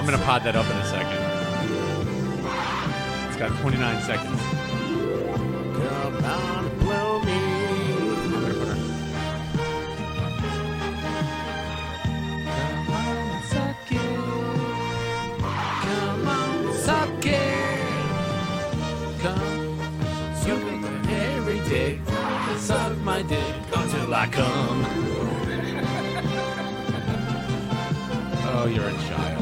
I'm going to pod that up in a second. It's got 29 seconds. Come on and blow me. I'm going to put her. Come on, suck it. Come, suck it every day. Suck my dick until I come. Oh, you're a child.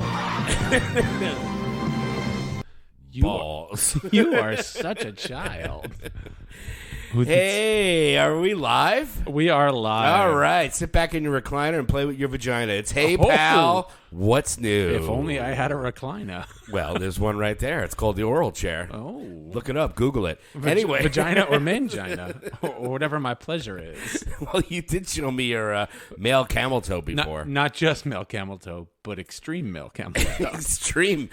Balls. You are such a child. Hey, are we live? We are live. All right, sit back in your recliner and play with your vagina. It's Hey Oh. Pal, what's new? If only I had a recliner. Well, there's one right there. It's called the oral chair. Oh. Look it up. Google it. Anyway. Vagina or mangina, or whatever my pleasure is. Well, you did show me your male camel toe before. Not just male camel toe, but extreme male camel toe. Extreme.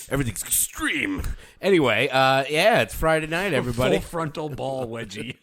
Everything's extreme. Anyway, yeah, it's Friday night, everybody. Full frontal ball wedgie.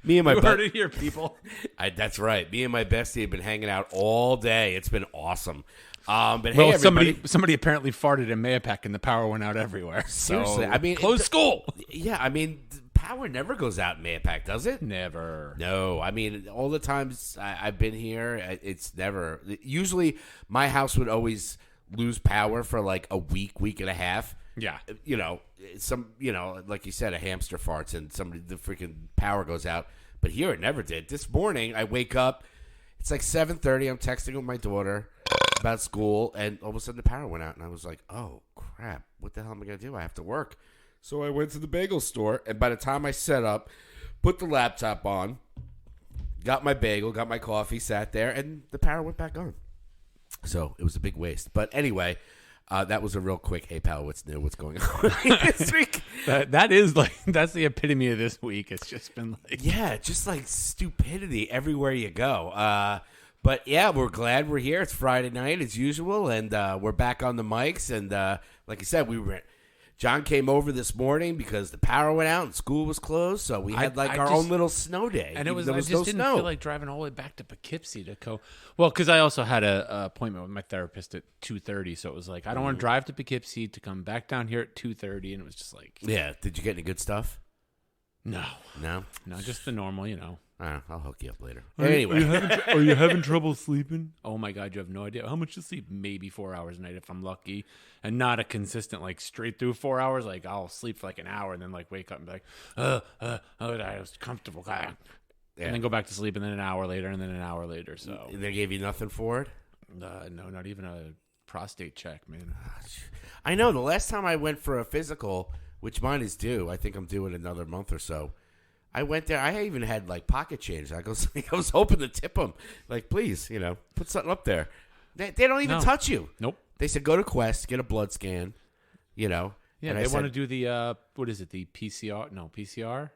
Me and my You heard it here, people. That's right. Me and my bestie have been hanging out all day. It's been awesome. But Well, hey, everybody. somebody apparently farted in Mayapack and the power went out everywhere. Seriously, So, I mean, close school. Yeah, I mean, power never goes out in Mayapack, does it? Never. No, I mean, all the times I've been here, it's never. Usually, my house would always lose power for like a week and a half. Yeah. You know, like you said, a hamster farts and the freaking power goes out. But here it never did. This morning, I wake up. It's like 7:30. I'm texting with my daughter about school, and all of a sudden the power went out, and I was like, "Oh crap! What the hell am I gonna do? I have to work." So I went to the bagel store, and by the time I set up, put the laptop on, got my bagel, got my coffee, sat there, and the power went back on. So it was a big waste. But anyway, that was a real quick, hey, pal, what's new? What's going on this week? That's the epitome of this week. It's just been like... Yeah, just like stupidity everywhere you go. But yeah, we're glad we're here. It's Friday night as usual, and we're back on the mics. And like I said, John came over this morning because the power went out and school was closed, so we had our own little snow day. And I just no didn't snow. feel like driving all the way back to Poughkeepsie to go. Well, because I also had an appointment with my therapist at 2:30, so it was like I don't want to drive to Poughkeepsie to come back down here at 2:30, and it was just like, Yeah, did you get any good stuff? no, just the normal, I'll hook you up later. Anyway, Are you having trouble sleeping? Oh my God, you have no idea how much you sleep. Maybe 4 hours a night if I'm lucky, and not a consistent like straight through 4 hours. Like I'll sleep for like an hour and then like wake up and be like, I was comfortable, and then go back to sleep, and then an hour later, and then an hour later. So they gave you nothing for it? no, not even a prostate check, man. I know. The last time I went for a physical, which mine is due, I think I'm due in another month or so. I went there. I even had like pocket change. I was hoping to tip them. Like, please, put something up there. They don't even touch you. Nope. They said go to Quest, get a blood scan. Yeah, and they want to do the what is it? The PCR? No, PCR.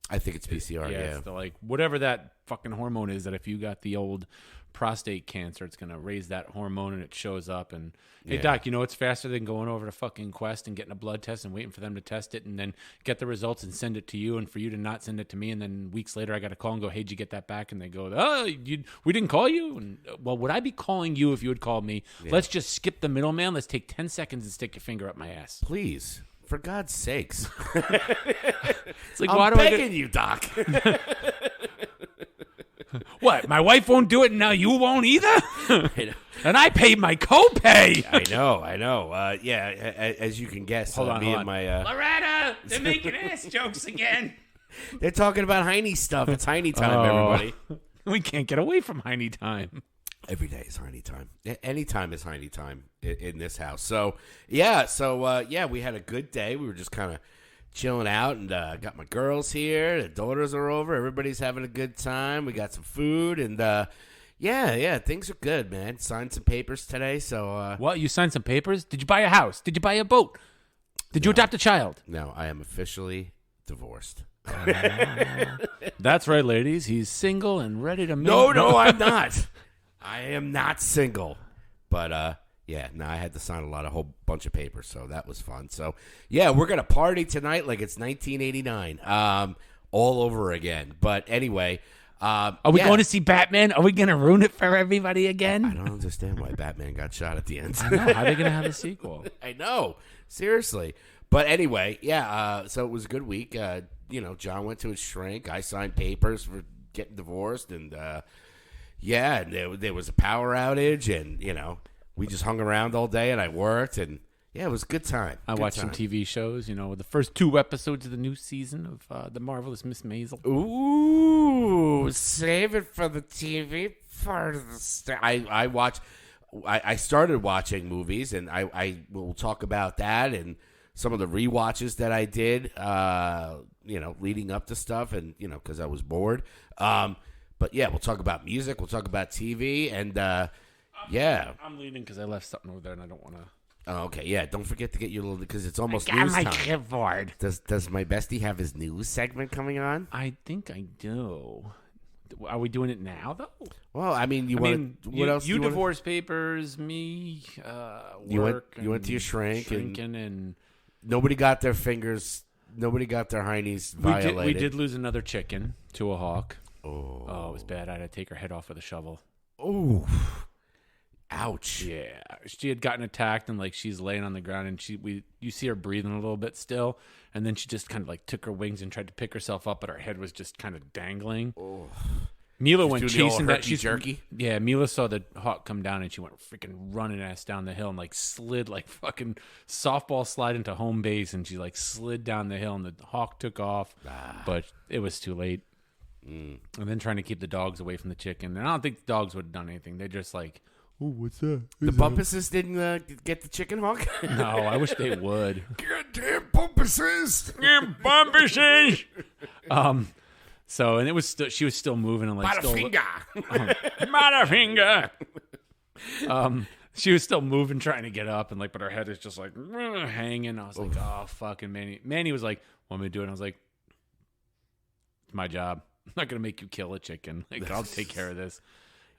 I think it's PCR. Yeah, It's the, like whatever that fucking hormone is that if you got the old prostate cancer, it's gonna raise that hormone and it shows up. And hey, doc, it's faster than going over to fucking Quest and getting a blood test and waiting for them to test it and then get the results and send it to you, and for you to not send it to me, and then weeks later I got to call and go, hey, did you get that back? And they go, we didn't call you. And well, would I be calling you if you had called me? Yeah. Let's just skip the middleman. Let's take 10 seconds and stick your finger up my ass, please. For God's sakes. It's like, I'm begging you, doc. What? My wife won't do it, and now you won't either? And I paid my copay. I know. Yeah, as you can guess, hold on. and my Loretta, they're making ass jokes again. They're talking about Heine stuff. It's Heine time, everybody. We can't get away from Heine time. Every day is Heine time. Any time is Heine time in this house. So we had a good day. We were just kind of chilling out, and got my girls here. The daughters are over. Everybody's having a good time. We got some food, and things are good, man. Signed some papers today. So what? You signed some papers? Did you buy a house? Did you buy a boat? Did you adopt a child? No, I am officially divorced. That's right, ladies. He's single and ready to make. No, I'm not. I am not single. But I had to sign a whole bunch of papers, so that was fun. So yeah, we're gonna party tonight like it's 1989, all over again. But anyway, Are we going to see Batman? Are we going to ruin it for everybody again? I don't understand why Batman got shot at the end. I know. How are they going to have a sequel? I know. Seriously. But anyway, so it was a good week. John went to his shrink. I signed papers for getting divorced. And, and there was a power outage. And, we just hung around all day and I worked. And, it was a good time. I watched some TV shows, the first 2 episodes of the new season of The Marvelous Miss Maisel. Ooh, save it for the TV part of the story. I started watching movies, and I will talk about that and some of the rewatches that I did, leading up to stuff, and, because I was bored. But, we'll talk about music. We'll talk about TV, and, I'm leaving because I left something over there, and I don't want to. Oh, okay. Yeah, don't forget to get your little, because it's almost I got news my time. clipboard. Does my bestie have his news segment coming on? I think I do. Are we doing it now, though? Well, I mean, what else? You divorce papers, me, work. You went to your shrinking and nobody got their fingers. Nobody got their heinies violated. We did lose another chicken to a hawk. Oh, it was bad. I had to take her head off with a shovel. Oh. Ouch. Yeah. She had gotten attacked and she's laying on the ground and you see her breathing a little bit still, and then she just kind of took her wings and tried to pick herself up, but her head was just kind of dangling. Oh. Mila went chasing that. She's jerky. Yeah, Mila saw the hawk come down and she went freaking running ass down the hill and slid fucking softball slide into home base, and she slid down the hill and the hawk took off, but it was too late. And then trying to keep the dogs away from the chicken, and I don't think the dogs would have done anything. They're just oh, what's that? The Bumpuses didn't get the chicken hawk? No, I wish they would. Goddamn Bumpuses! Bumpuses! So, and it was she was still moving and Butterfinger! Butterfinger! She was still moving, trying to get up, and but her head is just hanging. I was oh, fucking Manny. Manny was like, want me to do it? And I was like, it's my job. I'm not going to make you kill a chicken. I'll take care of this.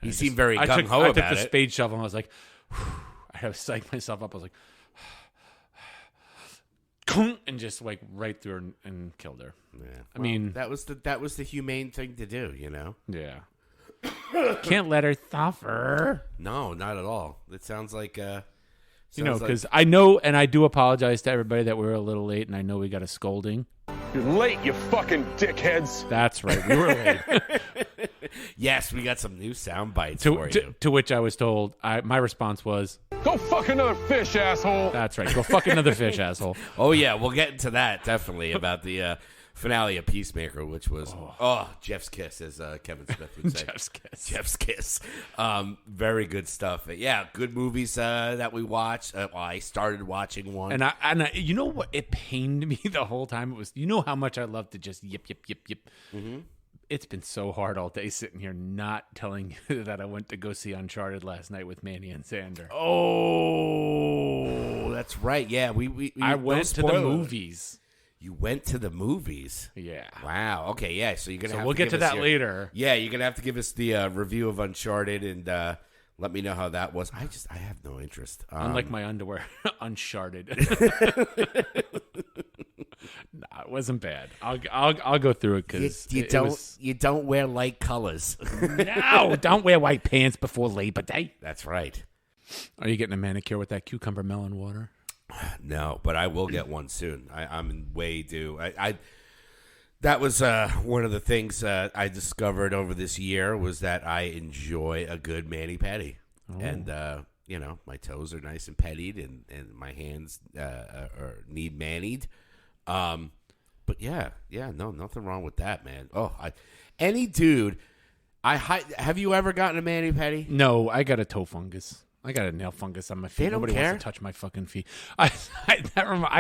He seemed very gung-ho about it. I took the spade shovel and I was like, I had to psych myself up. I was like, and just right through her and killed her. Yeah. I mean, that was the humane thing to do, Yeah. Can't let her suffer. No, not at all. It sounds like because I know, and I do apologize to everybody that we were a little late, and I know we got a scolding. You're late, you fucking dickheads. That's right. We were late. Yes, we got some new sound bites for you. To which I was told, my response was, go fuck another fish, asshole. That's right. Go fuck another fish, asshole. Oh, yeah. We'll get into that, definitely, about the finale of Peacemaker, which was, Jeff's kiss, as Kevin Smith would say. Jeff's kiss. Very good stuff. Yeah, good movies that we watched. I started watching one. And I, you know what? It pained me the whole time. It was, how much I love to just yip. Mm-hmm. It's been so hard all day sitting here not telling you that I went to go see Uncharted last night with Manny and Sander. Oh, that's right. Yeah, I went to the movies. You went to the movies? Yeah. Wow. Okay, yeah. So you're going to have we'll to get to that later. Yeah, you're going to have to give us the review of Uncharted and let me know how that was. I have no interest. Unlike my underwear, Uncharted. Nah, it wasn't bad. I'll go through it because you don't wear light colors. No, don't wear white pants before Labor Day. That's right. Are you getting a manicure with that cucumber melon water? No, but I will get one soon. I'm way due. That was one of the things I discovered over this year was that I enjoy a good mani-pedi. Oh. And, my toes are nice and pettied and my hands need manied. But yeah, no, nothing wrong with that, man. Oh, any dude, have you ever gotten a mani-pedi? No, I got a toe fungus. I got a nail fungus on my feet. They don't Nobody care? wants to touch my fucking feet. I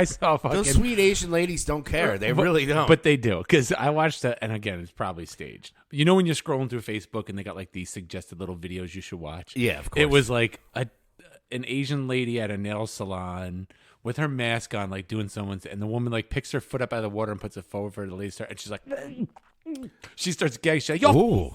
saw fucking... Those sweet Asian ladies don't care. They really don't. But they do. Because I watched that, and again, it's probably staged. You know when you're scrolling through Facebook and they got these suggested little videos you should watch? Yeah, of course. It was an Asian lady at a nail salon with her mask on, doing someone's... And the woman, picks her foot up out of the water and puts it forward for the lady to start. And she's like... She starts gagging. She's like, yo... Ooh.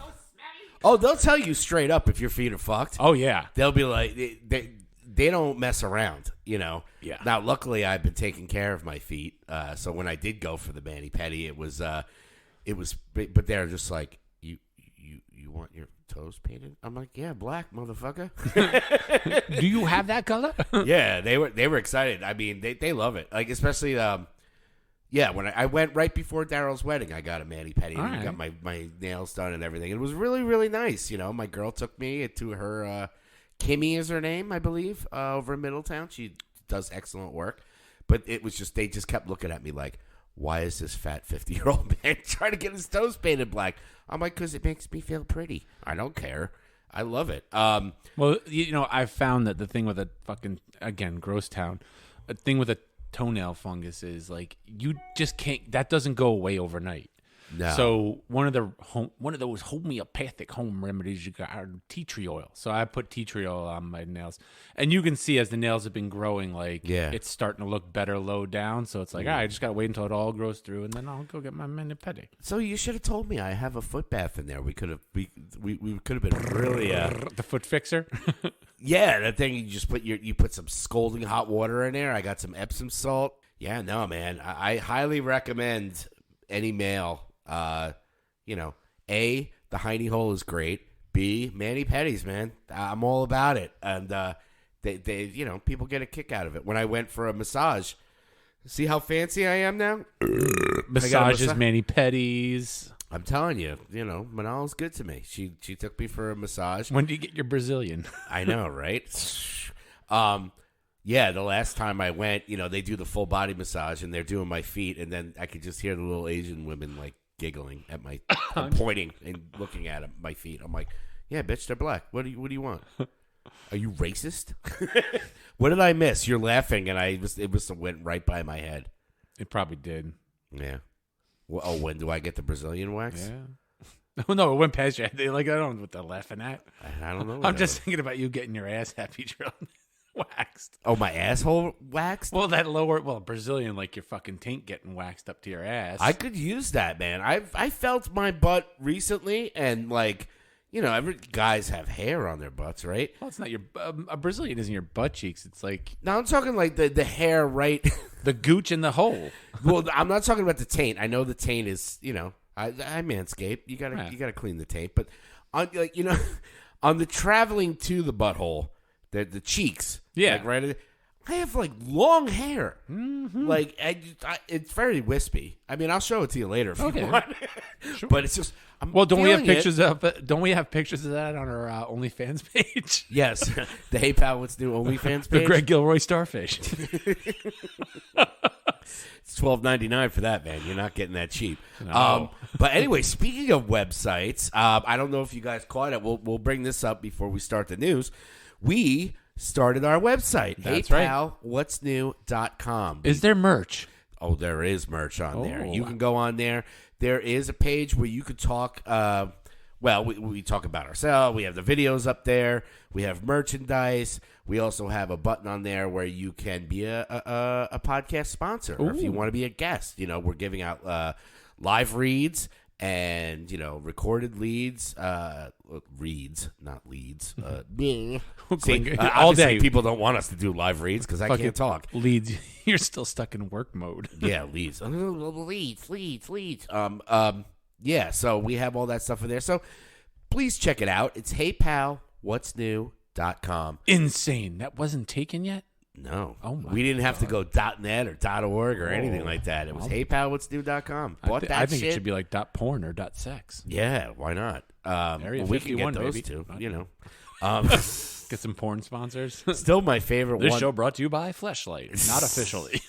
Oh, they'll tell you straight up if your feet are fucked. Oh, yeah. They'll be like, they don't mess around, Yeah. Now, luckily, I've been taking care of my feet. So when I did go for the mani-pedi, it was, but they're just like, you you want your toes painted? I'm like, yeah, black, motherfucker. Do you have that color? Yeah, they were excited. I mean, they love it. Like, especially, when I went right before Daryl's wedding, I got a mani-pedi. All And right. got my nails done and everything. It was really, really nice. You know, my girl took me to her, Kimmy is her name, I believe, over in Middletown. She does excellent work. But it was just, they just kept looking at me like, why is this fat 50-year-old man trying to get his toes painted black? I'm like, because it makes me feel pretty. I don't care. I love it. Well, I've found that the thing with a fucking, again, gross town, a thing with a toenail fungus is like you just can't. That doesn't go away overnight. No. So one of those homeopathic home remedies you got are tea tree oil. So I put tea tree oil on my nails, and you can see as the nails have been growing, like it's starting to look better low down. So it's like, all right, I just gotta wait until it all grows through, and then I'll go get my mani-pedi. So you should have told me. I have a foot bath in there. We could have we could have been really The foot fixer. yeah. That thing you just you put some scalding hot water in there. I got some Epsom salt. Yeah, no, man. I highly recommend any male. A, the hiney hole is great. B, mani-pedis, man. I'm all about it. And they people get a kick out of it. When I went for a massage, see how fancy I am now? Massages, mani-pedis. I'm telling you, Manal's good to me. She took me for a massage. When do you get your Brazilian? I know, right? Yeah, the last time I went, they do the full body massage and they're doing my feet, and then I could just hear the little Asian women like giggling at my, I'm pointing and looking at my feet. I'm like, yeah, bitch, they're black. What do you want? Are you racist? What did I miss? You're laughing, and it went right by my head. It probably did. Yeah. Well, when do I get the Brazilian wax? Yeah. Oh, no, it went past you. I don't know what they're laughing at. I don't know. I'm just thinking about you getting your ass happy drill waxed. Oh, my asshole waxed? Well, Brazilian, like your fucking taint getting waxed up to your ass. I could use that, man. I felt my butt recently, and like, every guys have hair on their butts, right? Well, it's not your a Brazilian isn't your butt cheeks. It's like no, I'm talking like the hair, right? The gooch in the hole. Well, I'm not talking about the taint. I know the taint is, I manscape. You gotta clean the taint, but on on the traveling to the butthole, the cheeks, like, right. I have like long hair, like it's very wispy. I mean, I'll show it to you later if you want. Sure. But it's just don't we have pictures of it? Don't we have pictures of that on our OnlyFans page? Yes, the Hey Pal, what's new OnlyFans page? The Greg Gilroy Starfish. It's $12.99 for that, man. You're not getting that cheap. No. But anyway, speaking of websites, I don't know if you guys caught it. We'll bring this up before we start the news. We started our website. That's HeyPalWhat'sNew.com. Is there merch? Oh, there is merch on there. You can go on there. There is a page where you could talk. We talk about ourselves. We have the videos up there. We have merchandise. We also have a button on there where you can be a podcast sponsor. Or if you want to be a guest. We're giving out live reads and, recorded leads. Reads, not leads. See, all day. People don't want us to do live reads because I can't talk. Leads. You're still stuck in work mode. Yeah, leads. Leads. Yeah, so we have all that stuff in there. So please check it out. It's HeyPalWhat'sNew.com. Insane. That wasn't taken yet? No. Oh my we didn't have to go .net or .org or anything like that. It was HeyPalWhat'sNew.com. I think it should be like .porn or .sex. Yeah, why not? We can get those baby. two, Get some porn sponsors. Still my favorite This one. show brought to you by Fleshlight. Not officially.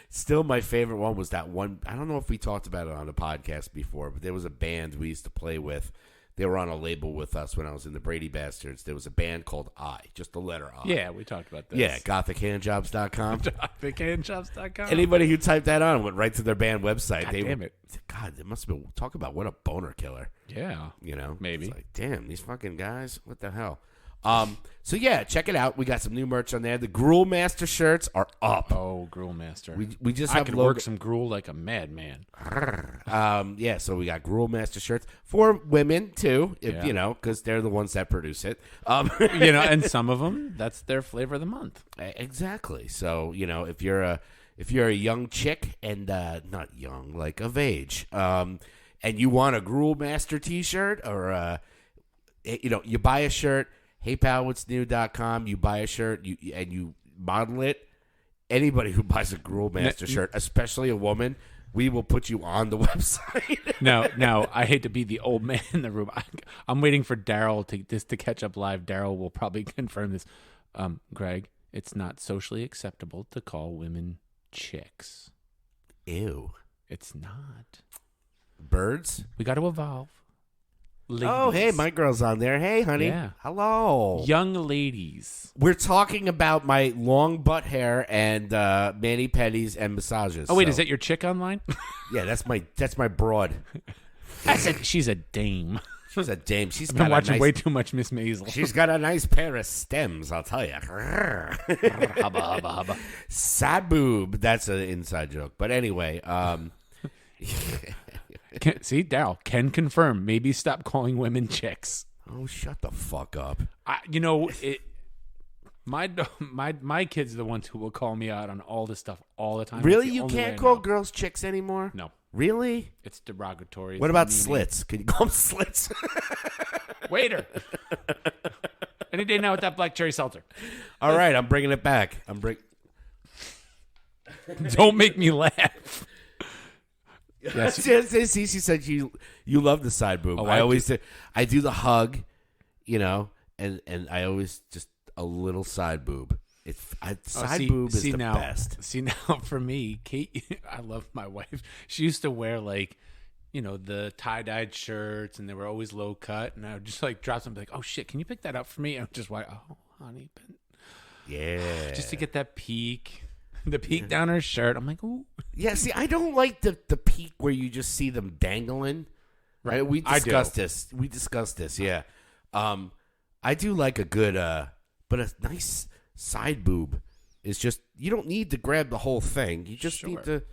Still my favorite one was that one. I don't know if we talked about it on the podcast before, but there was a band we used to play with. They were on a label with us when I was in the Brady Bastards. There was a band called I, just the letter I. Yeah, we talked about this. Yeah, GothicHandJobs.com. GothicHandJobs.com. Anybody who typed that on went right to their band website. God damn it. God, it must have been, talk about what a boner killer. Yeah. Maybe. It's like, damn, these fucking guys, what the hell? So yeah, check it out. We got some new merch on there. The Gruel Master shirts are up. Oh, Gruel Master. We just I have could work some gruel like a madman. Yeah, so we got Gruel Master shirts for women too, because they're the ones that produce it. And some of them, that's their flavor of the month. Exactly. So if you're a young chick and not young, like of age, and you want a Gruel Master T-shirt, or you buy a shirt, heypal.what'snew.com, you buy a shirt, and you model it. Anybody who buys a Gruel Master shirt, especially a woman, we will put you on the website. Now, I hate to be the old man in the room. I'm waiting for Daryl to catch up live. Daryl will probably confirm this. Greg, it's not socially acceptable to call women chicks. Ew. It's not. Birds? We got to evolve. Ladies. Oh, hey, my girl's on there. Hey, honey. Yeah. Hello. Young ladies. We're talking about my long butt hair and mani-pedis and massages. Oh, wait, is that your chick online? Yeah, that's my broad. She's a dame. She's a dame. She's I've been watching way too much Miss Maisel. She's got a nice pair of stems, I'll tell you. Hubba, hubba, hubba. Sad boob. That's an inside joke. But anyway, See, Daryl can confirm. Maybe stop calling women chicks. Oh, shut the fuck up. My kids are the ones who will call me out on all this stuff all the time. Really? You can't call girls chicks anymore? No. Really? It's derogatory. What about slits? Can you call them slits? Waiter. Any day now with that black cherry seltzer. All right, I'm bringing it back. Don't make me laugh. Yes. See, she said you love the side boob. I always do. I do the hug, and I always just a little side boob. Boob is the best. See now, for me, Kate, I love my wife. She used to wear the tie-dyed shirts, and they were always low cut. And I would just drop something like, "Oh shit, can you pick that up for me?" And I'm just like, "Oh, honey, yeah," just to get that peek. The peek down her shirt. I'm like, ooh. Yeah, see, I don't like the peek where you just see them dangling. Right? We discussed this. Yeah. I do like a good, but a nice side boob is just, you don't need to grab the whole thing. You just need to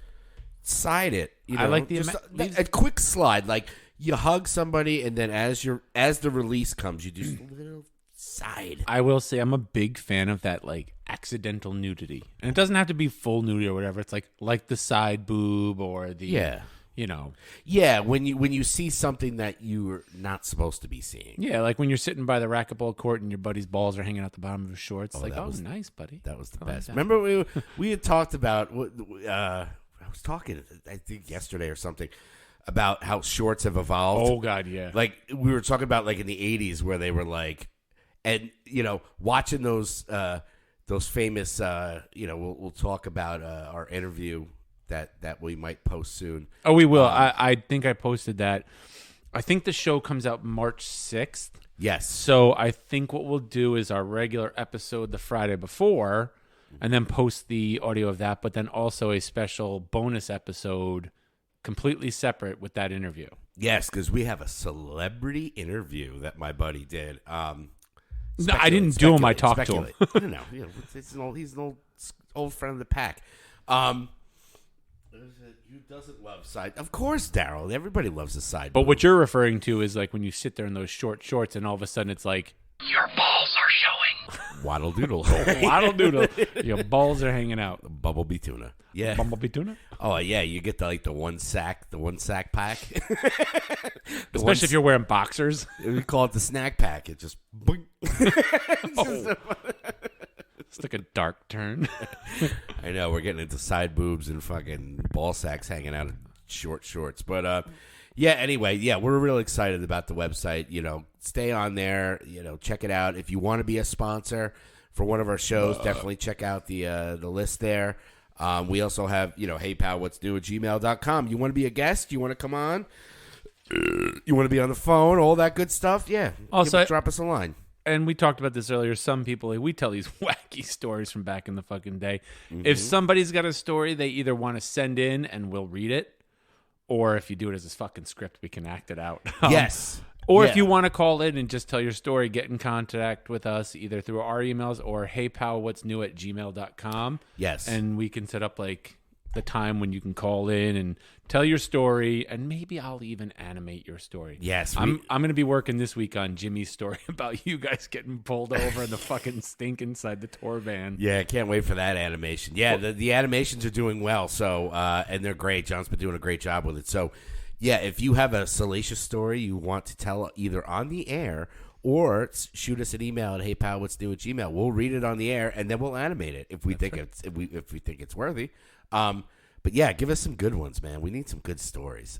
side it. I like a quick slide. Like you hug somebody, and then as the release comes, you do just a little side. I will say I'm a big fan of that accidental nudity, and it doesn't have to be full nudity or whatever. It's like the side boob or the when you see something that you're not supposed to be seeing. Yeah, like when you're sitting by the racquetball court and your buddy's balls are hanging out the bottom of his shorts. Nice, buddy. That was the best. Remember we had talked about I was talking I think yesterday or something about how shorts have evolved. Oh God, yeah. Like we were talking about in the 80s where they were and watching those famous we'll talk about our interview that we might post soon. Oh, we will. I think I posted that. I think the show comes out March 6th. Yes. So I think what we'll do is our regular episode the Friday before, and then post the audio of that, but then also a special bonus episode completely separate with that interview. Yes, because we have a celebrity interview that my buddy did. No, I didn't do him. I talked to him. No, he's an old friend of the pack. Who doesn't love side? Of course, Daryl. Everybody loves a side. But what you're referring to is when you sit there in those short shorts, and all of a sudden it's like your balls are showing. Waddle doodle. Waddle doodle. Your balls are hanging out. Bumblebee tuna. Yeah. Bumblebee tuna. Oh yeah, you get the one sack pack. Especially if you're wearing boxers. We call it the snack pack. It just. It's like a dark turn. I know we're getting into side boobs and fucking ball sacks hanging out of short shorts, but anyway, we're really excited about the website. Stay on there. Check it out. If you want to be a sponsor for one of our shows, definitely check out the list there. We also have hey pal, what's new at gmail.com. You want to be a guest? You want to come on? You want to be on the phone? All that good stuff. Yeah. Also, drop us a line. And we talked about this earlier. Some people, we tell these wacky stories from back in the fucking day. Mm-hmm. If somebody's got a story, they either want to send in and we'll read it, or if you do it as a fucking script, we can act it out. Yes. Or if you want to call in and just tell your story, get in contact with us either through our emails or heypal.what'snew@gmail.com. Yes. And we can set up the time when you can call in and tell your story, and maybe I'll even animate your story. Yes. I'm going to be working this week on Jimmy's story about you guys getting pulled over in the fucking stink inside the tour van. Yeah, I can't wait for that animation. Yeah, the animations are doing well, so and they're great. John's been doing a great job with it. So, Yeah, if you have a salacious story you want to tell either on the air or shoot us an email at heypal.what's new@gmail. We'll read it on the air and then we'll animate it if we think if we think it's worthy. But yeah, give us some good ones, man. We need some good stories.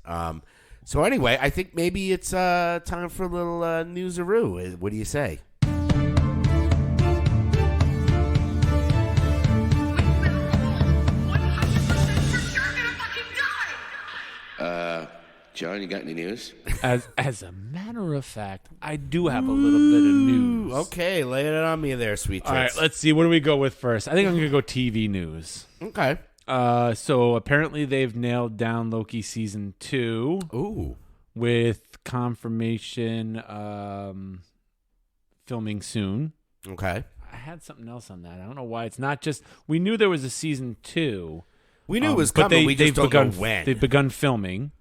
So anyway, I think maybe it's time for a little newsaroo. What do you say? John, you got any news? As a matter of fact, I do have a little bit of news. Okay, lay it on me there, sweet tits. All right, let's see. What do we go with first? I think I'm going to go TV news. Okay. So apparently they've nailed down Loki season 2. Ooh. With confirmation filming soon. Okay. I had something else on that. I don't know why. It's not just... We knew there was a season 2. We knew it was coming. We just don't know when. They've begun filming.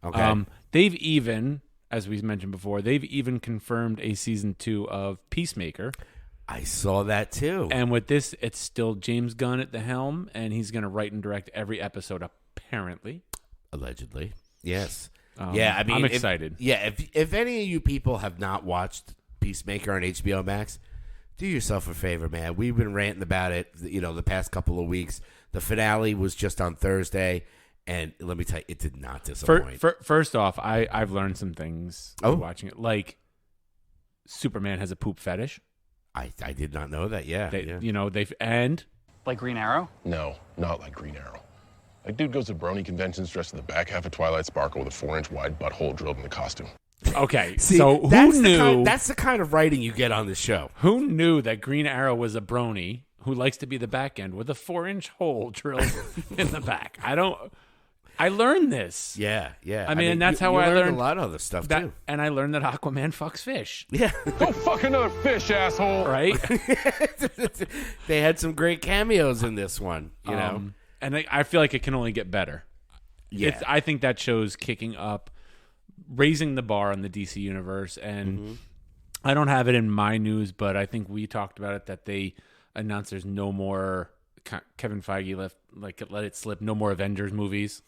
Okay. They've even, as we mentioned before, they've even confirmed a season 2 of Peacemaker. I saw that too. And with this, it's still James Gunn at the helm, and he's going to write and direct every episode, apparently. Allegedly. Yes. Yeah, I mean, I'm excited. If any of you people have not watched Peacemaker on HBO Max, do yourself a favor, man. We've been ranting about it, the past couple of weeks. The finale was just on Thursday. And let me tell you, it did not disappoint. First off, I've learned some things watching it. Like, Superman has a poop fetish. I did not know that. Yeah, they've and like Green Arrow. No, not like Green Arrow. Like, dude goes to brony conventions dressed in the back half of Twilight Sparkle with a 4-inch wide butthole drilled in the costume. Okay, See, so who knew? That's the kind of writing you get on this show. Who knew that Green Arrow was a brony who likes to be the back end with a 4-inch hole drilled in the back? I learned this. Yeah. I mean, that's how I learned a lot of other stuff too. And I learned that Aquaman fucks fish. Yeah. Go fuck another fish, asshole. Right? They had some great cameos in this one, and I feel like it can only get better. Yeah. I think that show's kicking up, raising the bar on the DC universe. And I don't have it in my news, but I think we talked about it, that they announced there's no more... Kevin Feige let it slip. No more Avengers movies.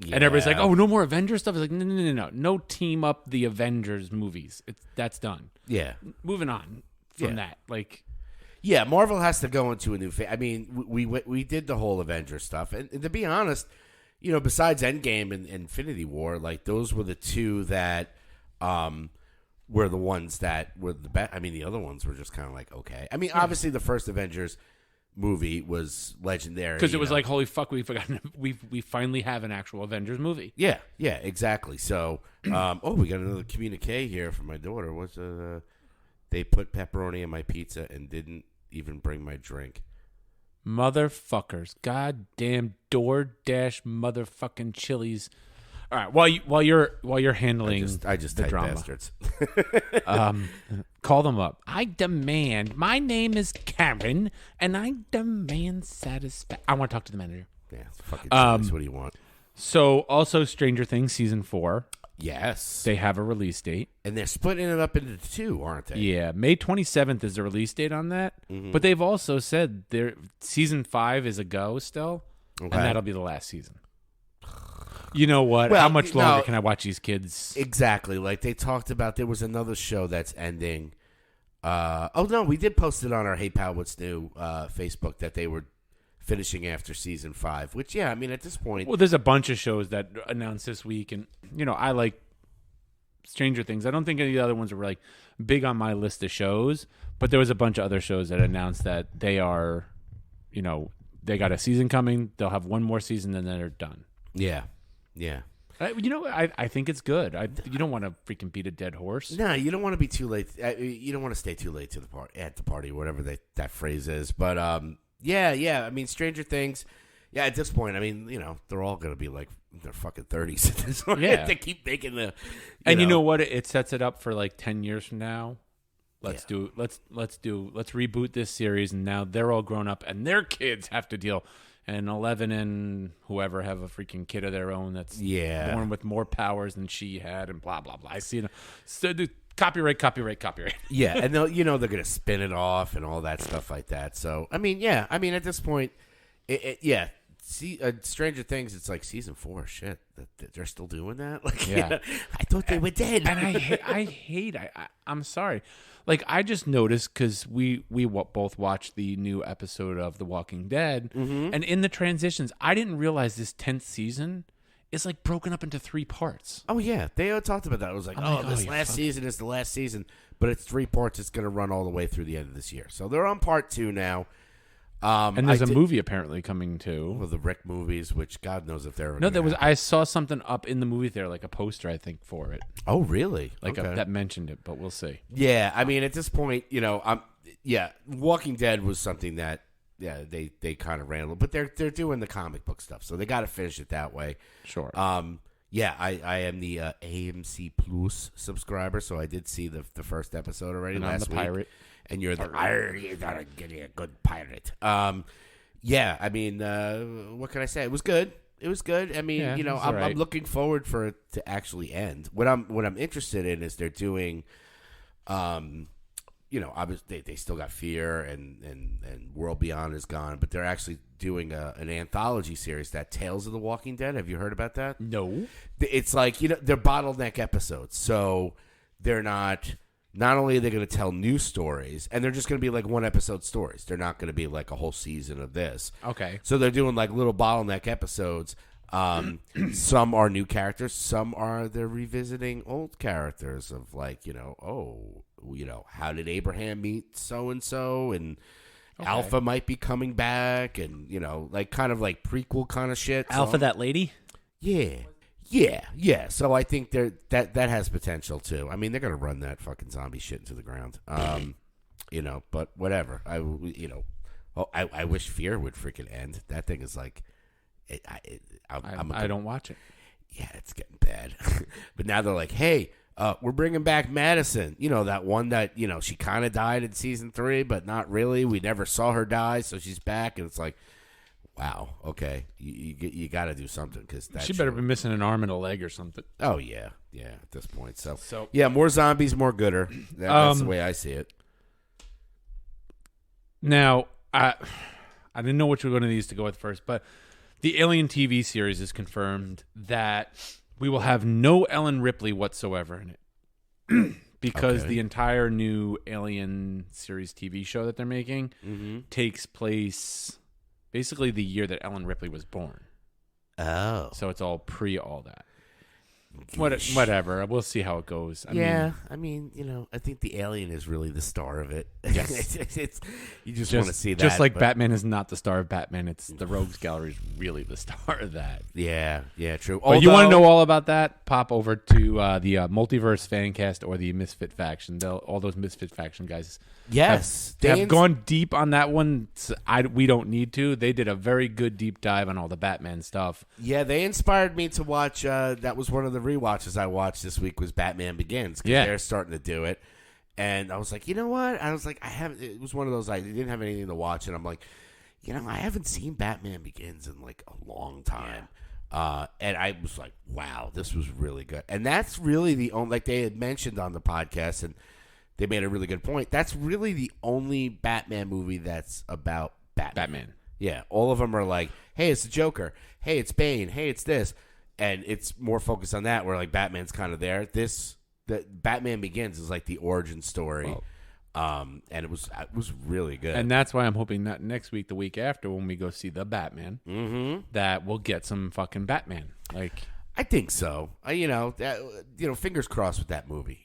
Yeah. And everybody's like, "Oh, no more Avengers stuff." It's like, no team up the Avengers movies. That's done. Yeah, moving on from that. Yeah, Marvel has to go into a new phase. I mean, we did the whole Avengers stuff, and to be honest, besides Endgame and Infinity War, like those were the two that were the ones that were the best. I mean, the other ones were just kind of like okay. I mean, obviously the first Avengers movie was legendary because it was like, holy fuck, we forgot we finally have an actual Avengers movie. Yeah, exactly. So we got another communique here from my daughter. What's they put pepperoni in my pizza and didn't even bring my drink. Motherfuckers, goddamn DoorDash motherfucking Chili's. All right, while you're handling I just the drama, bastards. Call them up. I demand. My name is Karen, and I demand satisfaction. I want to talk to the manager. Yeah, fucking Chili's. What do you want? So, also Stranger Things season 4. Yes, they have a release date, and they're splitting it up into 2, aren't they? Yeah, May 27th is the release date on that. But they've also said their season 5 is a go still, and that'll be the last season. You know what? Well, how much longer can I watch these kids? Exactly. Like they talked about, there was another show that's ending. We did post it on our Hey Pal What's New Facebook that they were finishing after season 5. Which, I mean, at this point, well, there's a bunch of shows that announced this week, and I like Stranger Things. I don't think any of the other ones were like big on my list of shows, but there was a bunch of other shows that announced that they are, they got a season coming. They'll have one more season, and then they're done. Yeah. I think it's good. You don't want to freaking beat a dead horse. No, you don't want to be too late. You don't want to stay too late to the party, whatever that phrase is. But I mean, Stranger Things. Yeah, at this point, I mean, they're all gonna be like in their fucking 30s at this point. Yeah, they keep making the. You know what? It sets it up for like 10 years from now. Let's reboot this series, and now they're all grown up, and their kids have to deal. And 11 and whoever have a freaking kid of their own that's born with more powers than she had, and blah blah blah. I see it. So, copyright. Yeah, and they're gonna spin it off and all that stuff like that. So I mean, at this point, see, Stranger Things, it's like season 4. Shit, they're still doing that. Like, Yeah. I thought they were dead. And I'm sorry. Like, I just noticed because we both watched the new episode of The Walking Dead, and in the transitions, I didn't realize this 10th season is like broken up into 3 parts. Oh yeah, they talked about that. It was like, this last season is the last season, but it's 3 parts. It's going to run all the way through the end of this year. So they're on part 2 now. And there's a movie apparently coming too. Well, the Rick movies, which God knows if they're I saw something up in the movie theater, like a poster, I think, for it. Oh, really? Like that mentioned it, but we'll see. Yeah, I mean, at this point, Walking Dead was something that they kind of ran, but they're doing the comic book stuff, so they got to finish it that way. Sure. I am the AMC Plus subscriber, so I did see the first episode already last week. Pirate. And you're you gotta get a good pirate. I mean, what can I say? It was good. I mean, I'm looking forward for it to actually end. What I'm interested in is they're doing, obviously they still got Fear and World Beyond is gone, but they're actually doing an anthology series, that Tales of the Walking Dead. Have you heard about that? No. It's like, they're bottleneck episodes, so they're not only are they going to tell new stories, and they're just going to be like 1-episode stories. They're not going to be like a whole season of this. Okay. So they're doing like little bottleneck episodes. Some are new characters. Some are they're revisiting old characters of like, how did Abraham meet so-and-so? And Alpha might be coming back, and, like kind of like prequel kind of shit. Alpha, that lady? Yeah. So I think that has potential too. I mean, they're gonna run that fucking zombie shit into the ground. But whatever. I wish Fear would freaking end. That thing is like, I don't watch it. Yeah, it's getting bad. But now they're like, hey, we're bringing back Madison. That one that she kind of died in season 3, but not really. We never saw her die, so she's back, and it's like, wow, okay, you got to do something, because she better be missing an arm and a leg or something. Oh yeah, at this point. So yeah, more zombies, more gooder. That's the way I see it. Now, I didn't know which one of these to go with first, but the Alien TV series is confirmed that we will have no Ellen Ripley whatsoever in it. Because the entire new Alien series TV show that they're making takes place basically the year that Ellen Ripley was born. Oh. So it's all pre all that. Whatever. We'll see how it goes. I mean, I think the alien is really the star of it. Yes. You just want to see that. Just like Batman is not the star of Batman, it's the Rogues Gallery is really the star of that. Yeah, true. But you want to know all about that? Pop over to the Multiverse Fancast or the Misfit Faction. All those Misfit Faction guys have gone deep on that one. We don't need to. They did a very good deep dive on all the Batman stuff. Yeah, they inspired me to watch. That was one of the rewatches I watched this week, was Batman Begins, because they're starting to do it, and I was like, you know what? I was like, it was one of those, I didn't have anything to watch, and I'm like, I haven't seen Batman Begins in like a long time. And I was like, wow, this was really good. And that's really the only, like they had mentioned on the podcast, and they made a really good point, that's really the only Batman movie that's about Batman. Yeah, all of them are like, hey, it's the Joker, hey, it's Bane, hey, it's this. And it's more focused on that, where like Batman's kind of there. The Batman Begins is like the origin story, and it was really good. And that's why I'm hoping that next week, the week after, when we go see the Batman, that we'll get some fucking Batman. Like, I think so. Fingers crossed with that movie.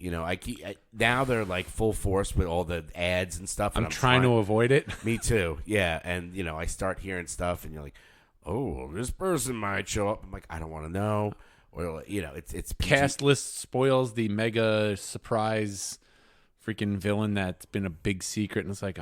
Now they're like full force with all the ads and stuff. And I'm trying to avoid it. Me too. Yeah, and I start hearing stuff, and you're like, oh, this person might show up. I'm like, I don't want to know. Or, it's PG. Cast list spoils the mega surprise freaking villain that's been a big secret. And it's like,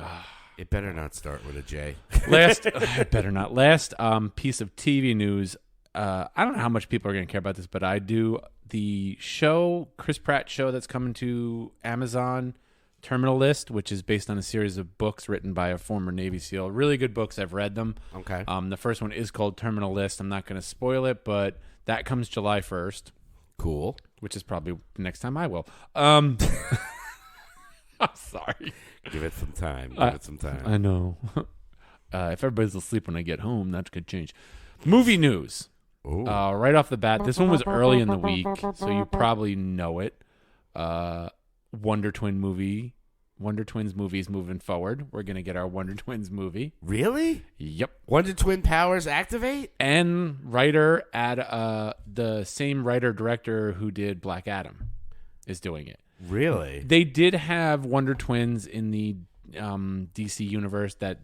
It better not start with a J. It better not. Last piece of TV news. I don't know how much people are going to care about this, but I do. The show, Chris Pratt show that's coming to Amazon, Terminal List, which is based on a series of books written by a former Navy SEAL. Really good books. I've read them. Okay. The first one is called Terminal List. I'm not going to spoil it, but that comes July 1st. Cool. Which is probably the next time I will. I'm sorry. Give it some time. I know. If everybody's asleep when I get home, that could change. Movie news. Ooh. Right off the bat, this one was early in the week, so you probably know it. Wonder Twins movies moving forward. We're gonna get our Wonder Twins movie. Really? Yep. Wonder Twin powers activate? And writer the same writer director who did Black Adam is doing it. Really? They did have Wonder Twins in the DC universe, the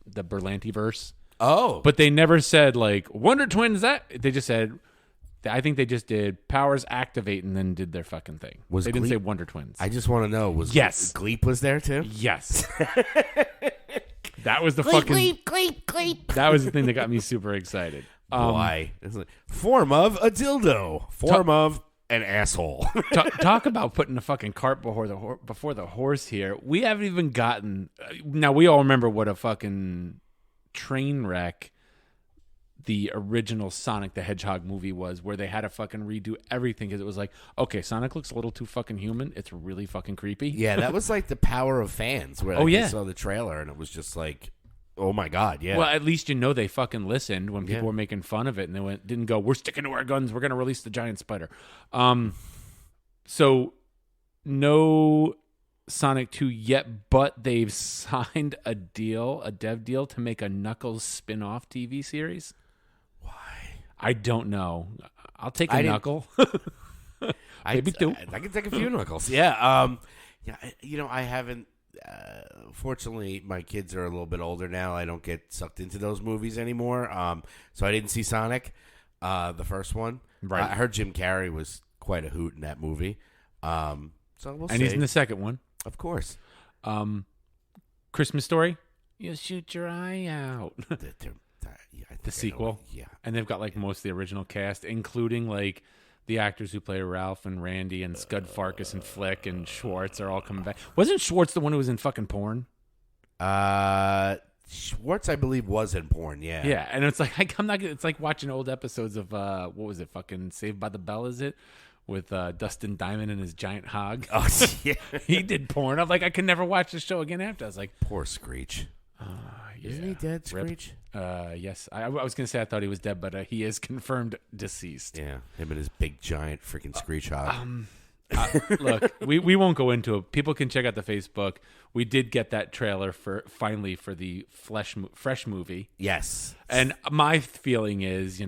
Berlantiverse. Oh. But they never said, like, Wonder Twins that. They just said, I think they just did powers activate and then did their fucking thing. They didn't say Wonder Twins. I just want to know, Yes. Gleep was there too? Yes. That was the fucking... Gleep. That was the thing that got me super excited. Why? It's like, form of a dildo. Form of an asshole. Talk about putting the fucking cart before the horse here. We haven't even gotten... Now, we all remember what a fucking train wreck the original Sonic the Hedgehog movie was, where they had to fucking redo everything because it was like, okay, Sonic looks a little too fucking human. It's really fucking creepy. Yeah, that was like the power of fans, where I saw the trailer and it was just like, oh my God, yeah. Well, at least they fucking listened when people were making fun of it, and they didn't go, we're sticking to our guns, we're going to release the giant spider. So no Sonic 2 yet, but they've signed a dev deal to make a Knuckles spin-off TV series. Why? I don't know. I'll take a Knuckle. Maybe two. I can take a few Knuckles. Yeah. I haven't. Fortunately, my kids are a little bit older now. I don't get sucked into those movies anymore. So I didn't see Sonic, the first one. Right. I heard Jim Carrey was quite a hoot in that movie. So we'll see. And he's in the second one. Of course. Christmas Story. You'll shoot your eye out. The sequel. Yeah. And they've got like most of the original cast, including like the actors who play Ralph and Randy and Scud Farkus and Flick and Schwartz are all coming back. Wasn't Schwartz the one who was in fucking porn? Schwartz, I believe, was in porn, yeah. Yeah, and it's like it's like watching old episodes of what was it, fucking Saved by the Bell, is it? With Dustin Diamond and his giant hog. Oh, yeah. He did porn. I'm like, I could never watch the show again after. I was like, poor Screech. yeah. Isn't he dead, Screech? Yes. I was going to say I thought he was dead, but he is confirmed deceased. Yeah, him and his big, giant freaking Screech hog. Look, we won't go into it. People can check out the Facebook. We did get that trailer finally for the Fresh movie. Yes. And my feeling is,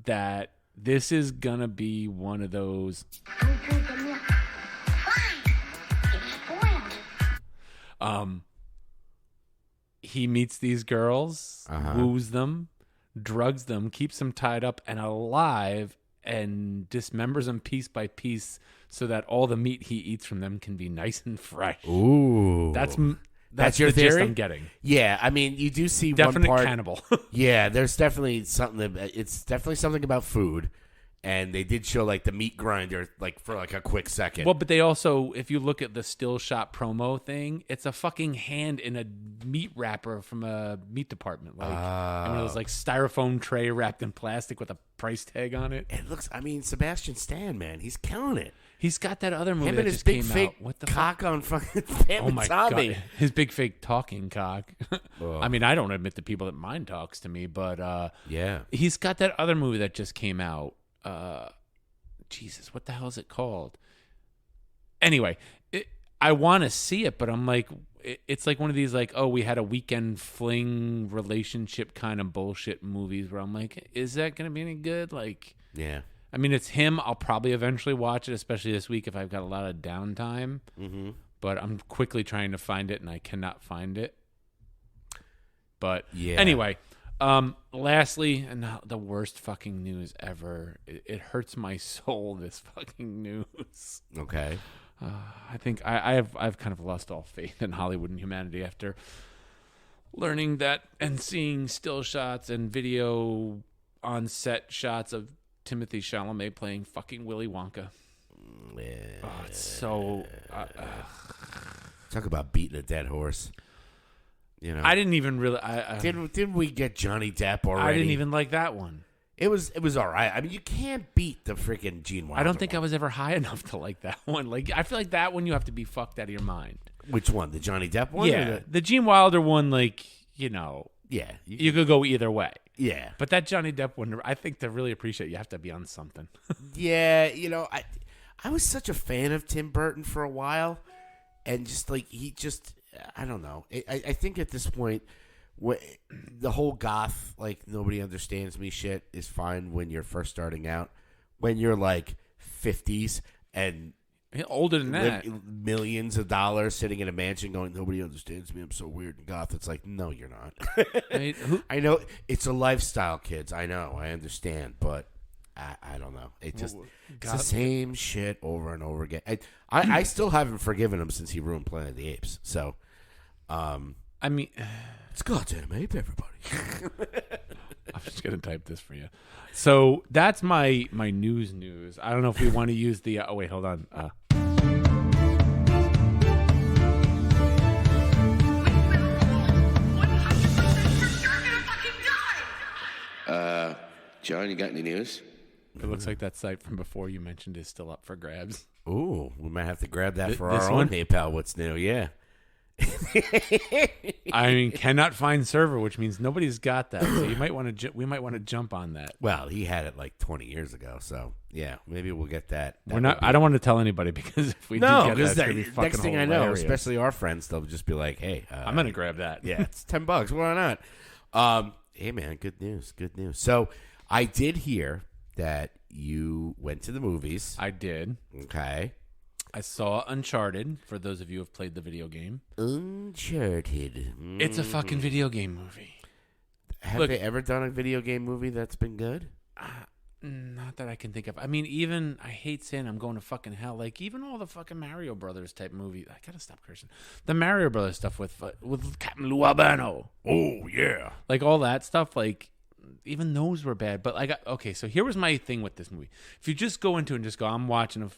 that this is going to be one of those... He meets these girls, woos them, drugs them, keeps them tied up and alive, and dismembers them piece by piece so that all the meat he eats from them can be nice and fresh. Ooh. That's your the gist theory? I'm getting. Yeah, I mean, you do see Definite one part. cannibal. Yeah, there's definitely something. It's definitely something about food, and they did show like the meat grinder for a quick second. Well, but they also, if you look at the still shot promo thing, it's a fucking hand in a meat wrapper from a meat department. Like, it was like styrofoam tray wrapped in plastic with a price tag on it. It looks. I mean, Sebastian Stan, man, he's killing it. He's got that other movie Him that and his just big came fake out. What the cock fuck? on fucking Pam Oh my Tommy. God. His big fake talking cock. I mean, I don't admit to people that mine talks to me, but yeah, he's got that other movie that just came out. Jesus, what the hell is it called? Anyway, I want to see it, but I'm like, it's like one of these like, oh, we had a weekend fling relationship kind of bullshit movies where I'm like, is that going to be any good? Like, yeah. I mean, it's him. I'll probably eventually watch it, especially this week if I've got a lot of downtime. Mm-hmm. But I'm quickly trying to find it, and I cannot find it. But anyway, lastly, and the worst fucking news ever. It hurts my soul, this fucking news. Okay. I think I've kind of lost all faith in Hollywood and humanity after learning that and seeing still shots and video on set shots of Timothy Chalamet playing fucking Willy Wonka. Yeah. Oh, it's so... Talk about beating a dead horse. I didn't even really... Didn't we get Johnny Depp already? I didn't even like that one. It was all right. I mean, you can't beat the freaking Gene Wilder. I don't think one. I was ever high enough to like that one. Like, I feel like that one you have to be fucked out of your mind. Which one? The Johnny Depp one? Yeah. The Gene Wilder one, like, Yeah. You could go either way. Yeah. But that Johnny Depp one, I think to really appreciate you have to be on something. Yeah, I was such a fan of Tim Burton for a while, and just like I don't know. I think at this point, the whole goth, like, nobody understands me shit is fine when you're first starting out. When you're like 50s and older than that, millions of dollars sitting in a mansion going, nobody understands me, I'm so weird and goth. It's like, no, you're not. I know it's a lifestyle, kids. I know, I understand, but I don't know. It's the same shit over and over again. I still haven't forgiven him since he ruined Planet of the Apes. So, I mean, it's goddamn ape, everybody. I'm just gonna type this for you. So that's my news. I don't know if we want to use the. Oh wait, hold on. John, you got any news? It looks like that site from before you mentioned is still up for grabs. Ooh, we might have to grab that for this our one? own Hey Pal, what's new? Yeah. I mean, cannot find server, which means nobody's got that. So you might want to. We might want to jump on that. Well, he had it like 20 years ago, so yeah, maybe we'll get that. We're not. I don't want to tell anybody because if we do get that, it's gonna be fucking next thing hilarious. I know, especially our friends, they'll just be like, "Hey, I'm gonna grab that." Yeah, it's $10. Why not? Hey man, good news. So I did hear that you went to the movies. I did. Okay. I saw Uncharted, for those of you who have played the video game. Uncharted. It's a fucking video game movie. Have they ever done a video game movie that's been good? Not that I can think of. I mean, even, I hate saying I'm going to fucking hell. Like, even all the fucking Mario Brothers type movies. I gotta stop cursing. The Mario Brothers stuff with Captain Lou Albano. Oh, yeah. Like, all that stuff, like, even those were bad. But, like, okay, so here was my thing with this movie. If you just go into it and just go, I'm watching a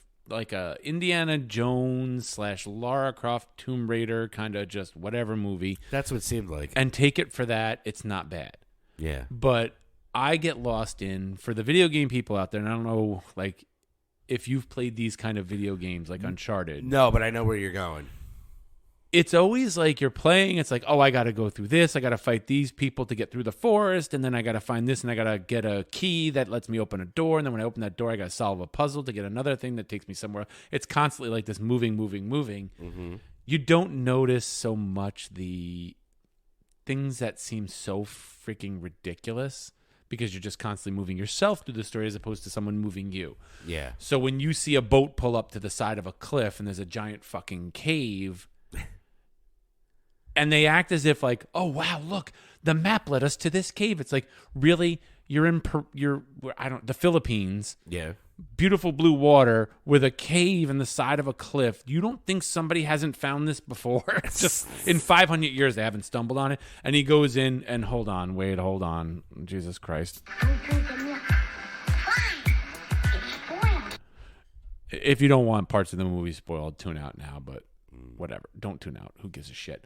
Indiana Jones / Lara Croft Tomb Raider kind of just whatever movie. That's what it seemed like. And take it for that, it's not bad. Yeah. But I get lost in, for the video game people out there, and I don't know, like, if you've played these kind of video games like Uncharted. No, but I know where you're going. It's always like you're playing, it's like, oh, I got to go through this, I got to fight these people to get through the forest, and then I got to find this, and I got to get a key that lets me open a door, and then when I open that door, I got to solve a puzzle to get another thing that takes me somewhere. It's constantly like this moving. Mm-hmm. You don't notice so much the things that seem so freaking ridiculous because you're just constantly moving yourself through the story as opposed to someone moving you. Yeah. So when you see a boat pull up to the side of a cliff and there's a giant fucking cave... And they act as if like, oh wow, look, the map led us to this cave. It's like, really, you're in the Philippines. Yeah. Beautiful blue water with a cave in the side of a cliff. You don't think somebody hasn't found this before? It's just in 500 years they haven't stumbled on it. And he goes in and hold on, Jesus Christ. If you don't want parts of the movie spoiled, tune out now. But whatever, don't tune out. Who gives a shit?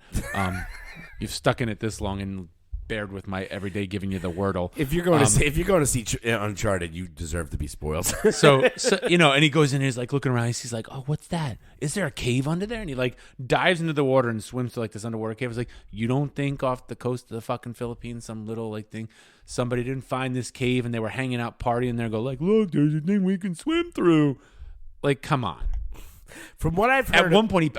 You've stuck in it this long and bared with my everyday giving you the wordle. If you're going to see Uncharted, you deserve to be spoiled. so and he goes in and he's like looking around. He's like, oh, what's that? Is there a cave under there? And he like dives into the water and swims to like this underwater cave. It's like, you don't think off the coast of the fucking Philippines, some little like thing, somebody didn't find this cave and they were hanging out partying there and go like, look, there's a thing we can swim through. Like, come on. From what I've heard, At one point,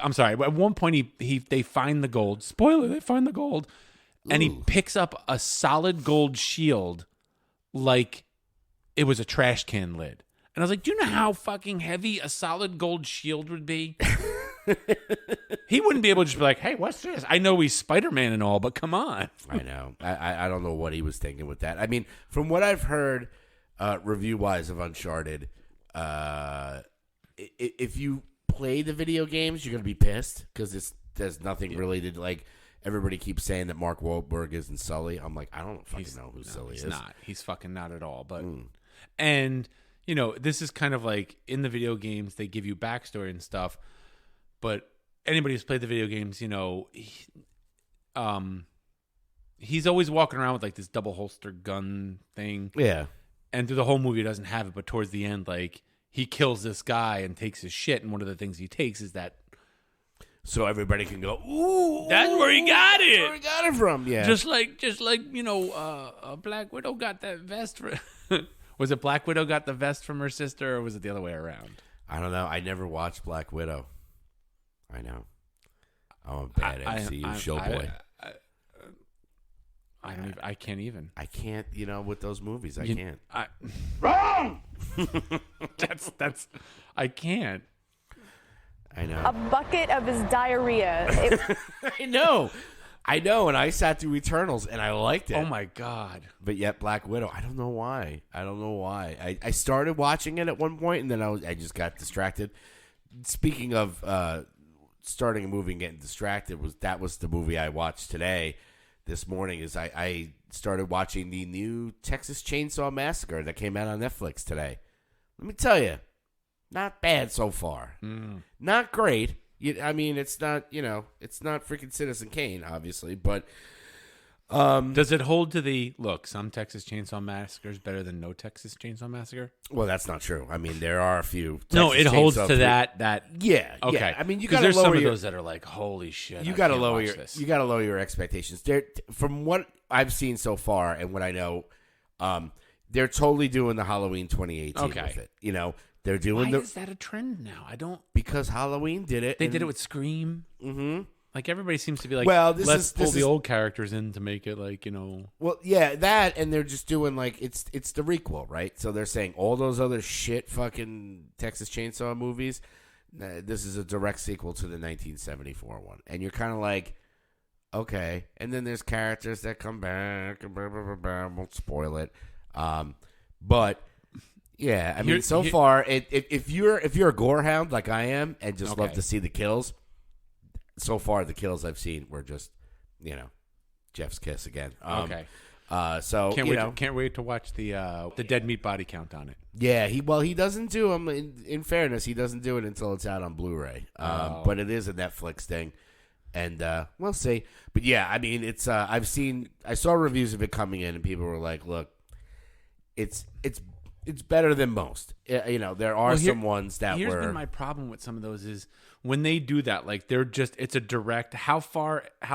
they find the gold. Spoiler: they find the gold, and he picks up a solid gold shield, like it was a trash can lid. And I was like, "Do you know how fucking heavy a solid gold shield would be?" He wouldn't be able to just be like, "Hey, what's this?" I know he's Spider-Man and all, but come on. I know. I don't know what he was thinking with that. I mean, from what I've heard, review-wise of Uncharted, if you play the video games, you're going to be pissed because there's nothing related to, like, everybody keeps saying that Mark Wahlberg isn't Sully. I'm like, I don't fucking know who Sully is. He's not. He's fucking not at all. But and this is kind of like in the video games they give you backstory and stuff. But anybody who's played the video games, he's always walking around with like this double holster gun thing. Yeah. And through the whole movie, he doesn't have it. But towards the end, like, he kills this guy and takes his shit. And one of the things he takes is that So everybody can go, ooh, That's where he got it. That's where he got it from, yeah. Just like Black Widow got that vest for. Was it Black Widow got the vest from her sister, or was it the other way around? I don't know. I never watched Black Widow. I know. I'm a bad MCU showboy. I can't even. I can't. With those movies, I can't. Wrong. that's. I can't. I know. A bucket of his diarrhea. I know, and I sat through Eternals, and I liked it. Oh, my God. But yet Black Widow, I don't know why. I started watching it at one point, and then I just got distracted. Speaking of starting a movie and getting distracted, that was the movie I watched this morning, is I started watching the new Texas Chainsaw Massacre that came out on Netflix today. Let me tell you, not bad so far. Not great. It's not, it's not freaking Citizen Kane, obviously, but does it hold to the look? Some Texas Chainsaw Massacre is better than no Texas Chainsaw Massacre. Well, that's not true. There are a few. No, it holds to that. Yeah. Okay. Yeah. You got to there's lower some of your, those that are like, holy shit. You got to lower your expectations. From what I've seen so far and what I know, they're totally doing the Halloween 2018 with it. They're doing Why is that a trend now? I don't. Because Halloween did it. They did it with Scream. Mm-hmm. Like everybody seems to be like, well, let's pull the old characters in to make it like, Well, yeah, that, and they're just doing like it's the requel, right? So they're saying all those other shit fucking Texas Chainsaw movies. This is a direct sequel to the 1974 one, and you're kind of like, okay. And then there's characters that come back, and blah, blah, blah, blah, won't spoil it, but. Yeah, so far, if you're a gore hound like I am and just love to see the kills, so far the kills I've seen were just, Jeff's kiss again. So can't wait to watch the dead meat body count on it. Yeah, he doesn't do them. In fairness, he doesn't do it until it's out on Blu-ray. But it is a Netflix thing, and we'll see. But yeah, it's I saw reviews of it coming in, and people were like, "Look, it's better than most." There are some ones that here's been my problem with some of those is when they do that, like it's a direct. How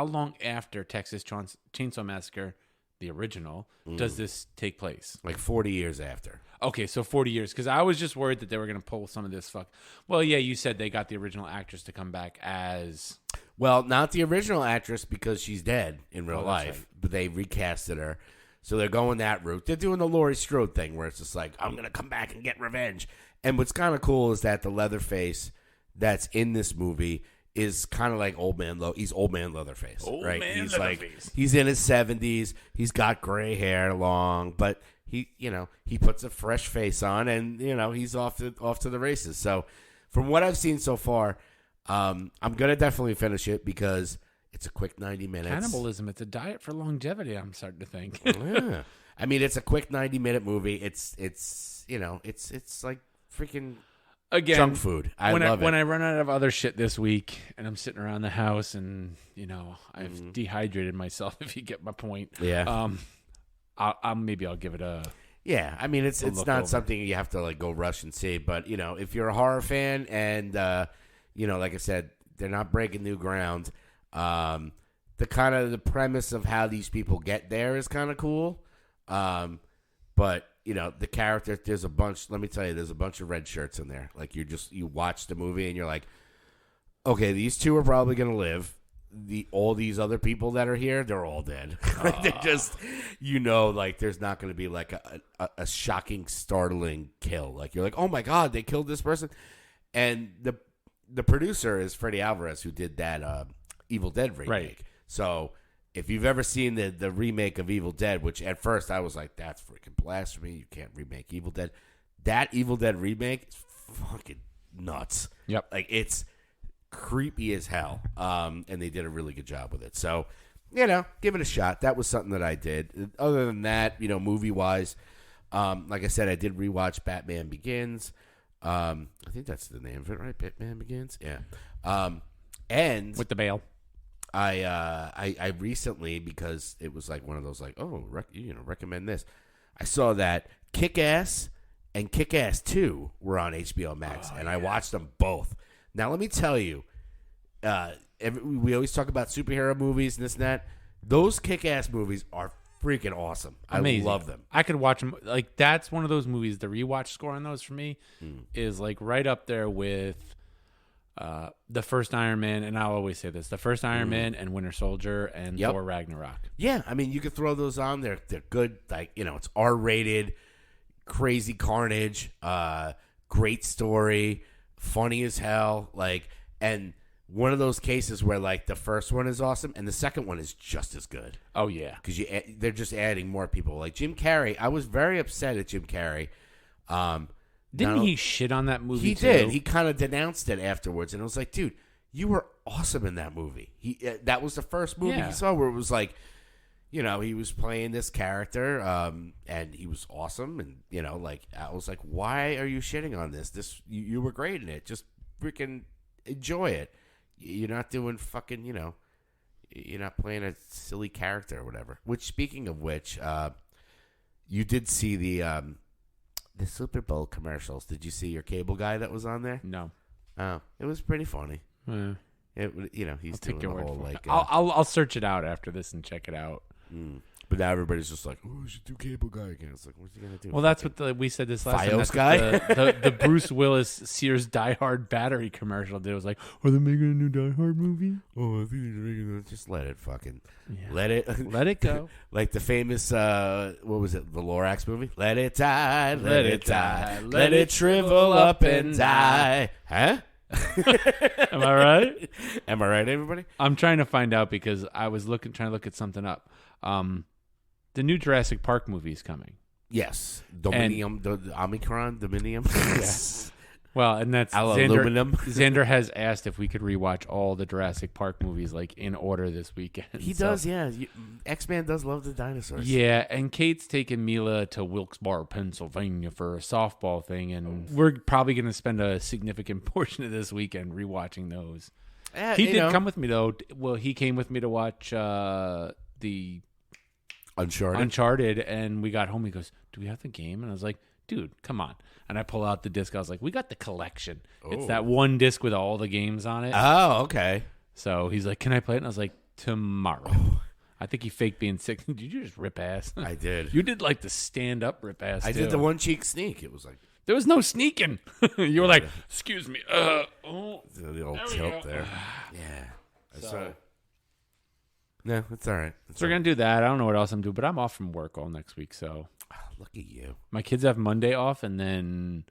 long after Texas Chainsaw Massacre, the original, does this take place? Like 40 years after. Okay, so 40 years. Because I was just worried that they were going to pull some of this Well, yeah, you said they got the original actress to come back as. Well, not the original actress because she's dead in real life, right. But they recasted her. So they're going that route. They're doing the Laurie Strode thing where it's just like, I'm going to come back and get revenge. And what's kind of cool is that the Leatherface that's in this movie is kind of like he's old man Leatherface. He's Leatherface. He's in his 70s. He's got gray hair long, but he puts a fresh face on and, he's off to the races. So from what I've seen so far, I'm going to definitely finish it because it's a quick 90 minutes. Cannibalism. It's a diet for longevity, I'm starting to think. Yeah. It's a quick 90-minute movie. It's like freaking junk food. I love it. When I run out of other shit this week and I'm sitting around the house and, I've dehydrated myself, if you get my point. Yeah. Maybe I'll give it a. Yeah. It's not something you have to like go rush and see, but if you're a horror fan and, like I said, they're not breaking new ground. The premise of how these people get there is kind of cool. But the character, there's a bunch of red shirts in there. Like you watch the movie and you're like, okay, these two are probably going to live. All these other people that are here, they're all dead. They're just, like there's not going to be like a shocking, startling kill. Like you're like, oh my God, they killed this person. And the producer is Freddie Alvarez, who did that, Evil Dead remake. Right. So if you've ever seen the remake of Evil Dead, which at first I was like, that's freaking blasphemy. You can't remake Evil Dead. That Evil Dead remake is fucking nuts. Yep. Like it's creepy as hell. And they did a really good job with it. So, give it a shot. That was something that I did. Other than that, movie wise, like I said, I did rewatch Batman Begins. I think that's the name of it, right? Batman Begins? Yeah. And with the bail. I recently, because it was like one of those like, recommend this. I saw that Kick-Ass and Kick-Ass 2 were on HBO Max, and I watched them both. Now, let me tell you, we always talk about superhero movies and this and that. Those kick-ass movies are freaking awesome. Amazing. I love them. I could watch them. Like, that's one of those movies. The rewatch score on those for me is like right up there with the first Iron Man, and I'll always say this: the first Iron Man and Winter Soldier and Thor Ragnarok. Yeah, I mean, you could throw those on. They're good. Like, it's R-rated, crazy carnage, great story, funny as hell. Like, and one of those cases where like the first one is awesome and the second one is just as good. Oh yeah, because they're just adding more people. Like Jim Carrey, I was very upset at Jim Carrey. Didn't he shit on that movie? He did. He kind of denounced it afterwards, and I was like, dude, you were awesome in that movie. That was the first movie he saw where it was like, he was playing this character, and he was awesome, and like I was like, why are you shitting on this? You were great in it. Just freaking enjoy it. You're not doing fucking, you're not playing a silly character or whatever. Which, speaking of which, you did see the Super Bowl commercials. Did you see your cable guy that was on there? No. Oh, it was pretty funny. Yeah. He's I'll doing the whole like. I'll search it out after this and check it out. But now everybody's just like, oh, we should do cable guy again. It's like, what's he gonna do? Well, that's what we said this last time. Fios guy? The Bruce Willis Sears Die Hard battery commercial. It was like, are they making a new Die Hard movie? Oh, I think they're making it. Just let it fucking, let it go. Like the famous, what was it? The Lorax movie? Let it die, let it die, let it shrivel up and die. Huh? Am I right? Am I right, everybody? I'm trying to find out because I was trying to look at something up. The new Jurassic Park movie is coming. Yes. Dominium, the Omicron, Dominium. Yes. Well, and that's aluminum. Xander has asked if we could rewatch all the Jurassic Park movies like in order this weekend. He does, yeah. X-Man does love the dinosaurs. Yeah, and Kate's taking Mila to Wilkes-Barre, Pennsylvania for a softball thing, and we're probably going to spend a significant portion of this weekend rewatching those. He did come with me, though. Well, he came with me to watch the Uncharted, and we got home. He goes, "Do we have the game?" And I was like, "Dude, come on!" And I pull out the disc. I was like, "We got the collection. It's that one disc with all the games on it." Oh, okay. So he's like, "Can I play it?" And I was like, "Tomorrow." I think he faked being sick. Did you just rip ass? I did. You did like the stand up rip ass. I did the one cheek sneak. It was like there was no sneaking. You were like, "Excuse me." The old tilt there. Yeah. No, it's all right. So we're going to do that. I don't know what else I'm doing, but I'm off from work all next week. So look at you. My kids have Monday off, and then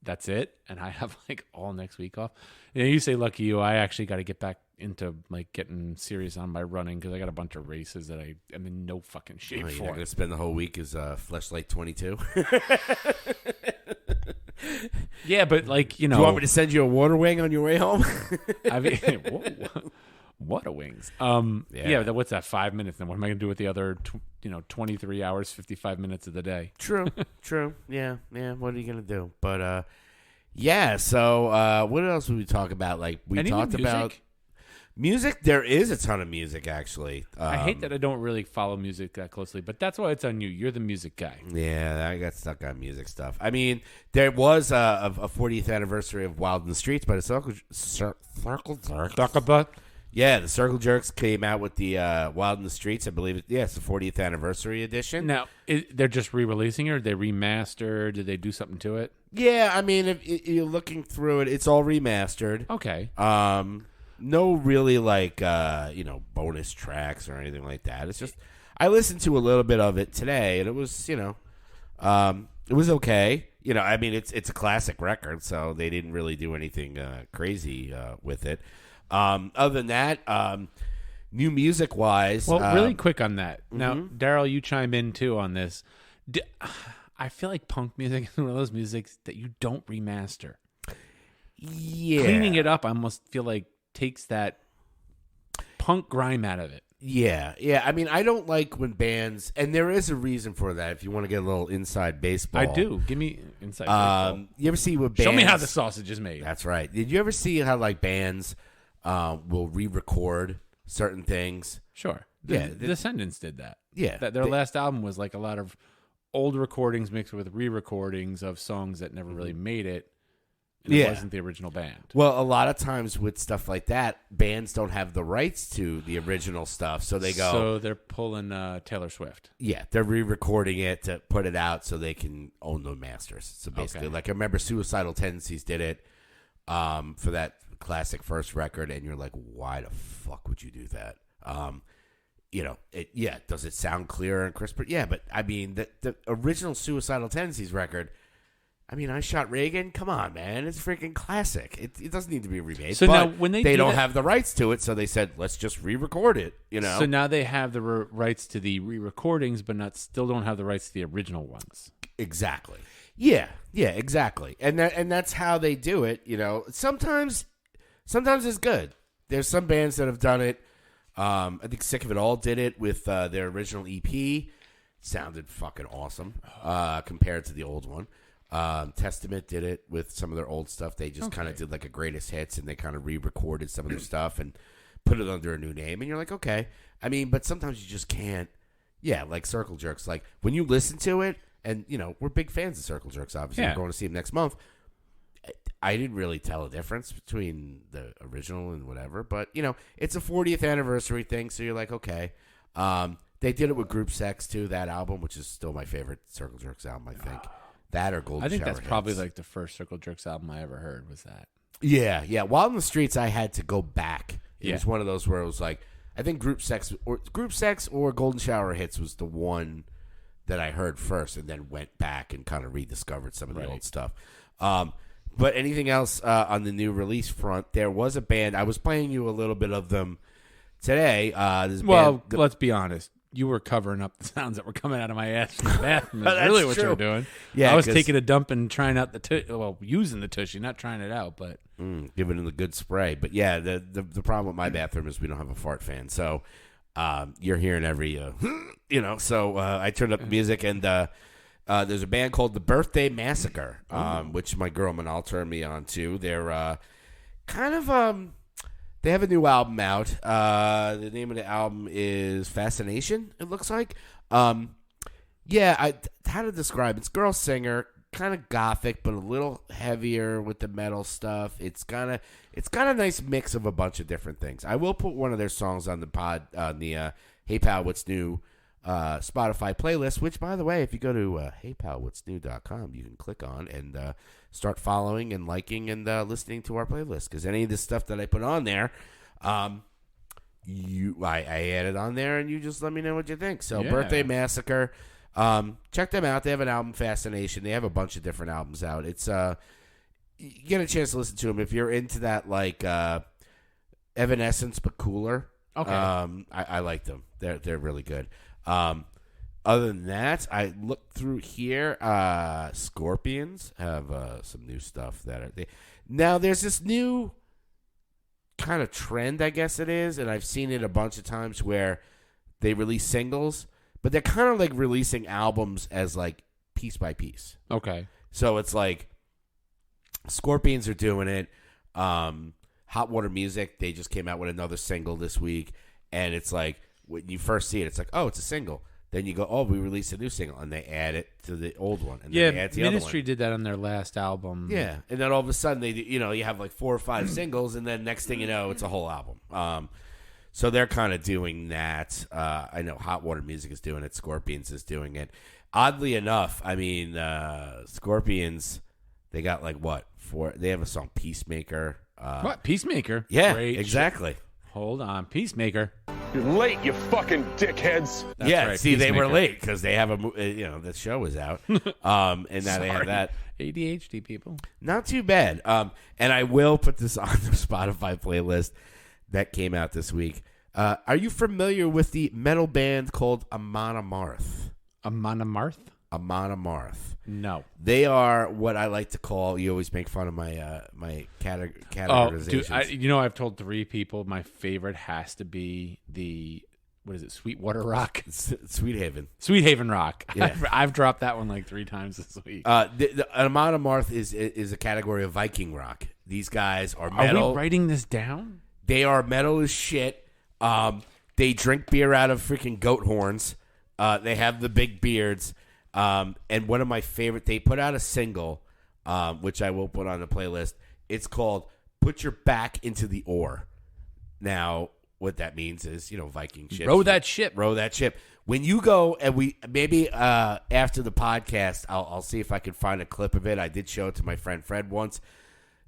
that's it. And I have like all next week off. You say lucky you. I actually got to get back into like getting serious on my running because I got a bunch of races that I am in no fucking shape for. You're not going to spend the whole week as Fleshlight 22? Yeah, but like, Do you want me to send you a water wing on your way home? I mean, what a wings. Yeah. What's that? 5 minutes. Then what am I going to do with the other, 23 hours, 55 minutes of the day? True. Yeah. What are you going to do? But, yeah. So, what else would we talk about? Like we talked about music. There is a ton of music, actually. I hate that I don't really follow music that closely, but that's why it's on you. You're the music guy. Yeah, I got stuck on music stuff. I mean, there was a 40th anniversary of Wild in the Streets by the Circle Jerks. Yeah, the Circle Jerks came out with the Wild in the Streets. I believe it's the 40th anniversary edition. Now, they're just re-releasing it? Or they remastered? Did they do something to it? Yeah, I mean, if you're looking through it, it's all remastered. Okay. No really like bonus tracks or anything like that. It's just I listened to a little bit of it today, and it was it was okay. I mean, it's a classic record, so they didn't really do anything crazy with it. Other than that, new music wise. Well, really quick on that. Now, Daryl, you chime in too on this. I feel like punk music is one of those musics that you don't remaster. Yeah, cleaning it up, I almost feel like takes that punk grime out of it. Yeah. I mean, I don't like when bands, and there is a reason for that. If you want to get a little inside baseball, I do. Give me inside baseball. You ever see what bands? Show me how the sausage is made. That's right. Did you ever see how like bands will re-record certain things? Sure. The Descendants did that. Yeah, their last album was like a lot of old recordings mixed with re-recordings of songs that never really made it. And it wasn't the original band. Well, a lot of times with stuff like that, bands don't have the rights to the original stuff, so they go. So they're pulling Taylor Swift. Yeah, they're re-recording it to put it out so they can own the masters. So basically, like I remember Suicidal Tendencies did it for that classic first record, and you're like, why the fuck would you do that? Does it sound clearer and crisper? Yeah, but I mean, the original Suicidal Tendencies record. I mean, I Shot Reagan. Come on, man! It's a freaking classic. It doesn't need to be remade. So but now, when they don't have the rights to it, so they said, let's just re-record it. So now they have the rights to the re-recordings, but still don't have the rights to the original ones. Exactly. Yeah, exactly. And that's how they do it. Sometimes it's good. There's some bands that have done it. I think Sick of It All did it with their original EP. Sounded fucking awesome compared to the old one. Testament did it with some of their old stuff. They just kind of did like a greatest hits, and they kind of re-recorded some of their stuff and put it under a new name. And you're like, okay. I mean, but sometimes you just can't. Yeah, like Circle Jerks. Like when you listen to it, and we're big fans of Circle Jerks. Obviously, we're going to see them next month. I didn't really tell a difference between the original and whatever, but it's a 40th anniversary thing, so you're like, okay. They did it with Group Sex too, that album, which is still my favorite Circle Jerks album, I think. That or Golden Shower. I think that's Hits. probably like the first Circle Jerks album I ever heard was that. Yeah. While in the Streets, I had to go back. It was one of those where it was like, I think Group Sex or Golden Shower Hits was the one that I heard first, and then went back and kind of rediscovered some of the old stuff. But anything else on the new release front? There was a band. I was playing you a little bit of them today. Let's be honest. You were covering up the sounds that were coming out of my ass in the bathroom. That's really what you were doing. Yeah, I was taking a dump and trying out using the tushy, not trying it out, but giving it a good spray. But yeah, the problem with my bathroom is we don't have a fart fan, so you're hearing every So I turned up the music, and there's a band called The Birthday Massacre, which my girl Manal turned me on to. They're kind of they have a new album out. The name of the album is Fascination, it looks like. How to describe it? It's girl singer, kind of gothic, but a little heavier with the metal stuff. It's got a nice mix of a bunch of different things. I will put one of their songs on the pod, on the Hey Pal, What's New Spotify playlist, which, by the way, if you go to heypalwhatsnew.com, you can click on and start following and liking and listening to our playlist, because any of the stuff that I put on there, I added on there, and you just let me know what you think. So Birthday Massacre, check them out. They have an album, Fascination. They have a bunch of different albums out. It's you get a chance to listen to them if you're into that, like Evanescence but cooler. Okay. I like them. They're really good. Other than that, I looked through here. Scorpions have some new stuff now. There's this new kind of trend, I guess it is, and I've seen it a bunch of times where they release singles, but they're kind of like releasing albums as like piece by piece. Okay. So it's like Scorpions are doing it. Hot Water Music, they just came out with another single this week, and it's like when you first see it, it's like, oh, it's a single. Then you go, oh, we released a new single, and they add it to the old one, and then they add to the Ministry other one. did that on their last album. Yeah, and then all of a sudden you have like 4 or 5 singles, and then next thing you know, it's a whole album. So they're kind of doing that. I know Hot Water Music is doing it. Scorpions is doing it. Oddly enough, I mean, Scorpions, they got like what? They have a song Peacemaker. What? Peacemaker? Yeah, Great exactly. Hold on. Peacemaker. You're late, you fucking dickheads. That's yeah, right, see, they were Peacemaker. late because they have the show was out, and now they have that. ADHD people. Not too bad. And I will put this on the Spotify playlist that came out this week. Are you familiar with the metal band called Amon Amarth? Amon Amarth? Amon Amarth. No. They are what I like to call. You always make fun of my my categorizations. Oh, dude, I've told 3 people my favorite has to be the Sweetwater Rock? Sweet Haven. Sweet Haven Rock. Yeah. I've dropped that one like 3 times this week. The Amon Amarth is a category of Viking rock. These guys are metal. Are we writing this down? They are metal as shit. They drink beer out of freaking goat horns. They have the big beards. And one of my favorite, they put out a single which I will put on the playlist. It's called "Put Your Back into the Oar." Now, what that means is, Viking ships. Row that ship. Row that ship. When you go, and we maybe after the podcast, I'll see if I can find a clip of it. I did show it to my friend Fred once.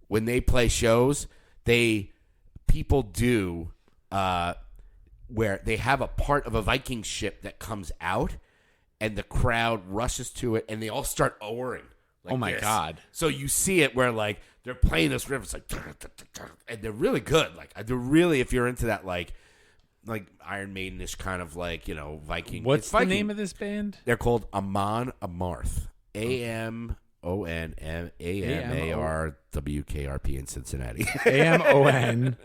When they play shows, people do where they have a part of a Viking ship that comes out, and the crowd rushes to it, and they all start oaring. Like oh my God! So you see it where like they're playing this riff, it's like, and they're really good. Like they're really, if you're into that, like Iron Maidenish kind of like Viking. What's the Viking. name of this band? They're called Amon Amarth. AMONAMARWKRP in Cincinnati. AMON.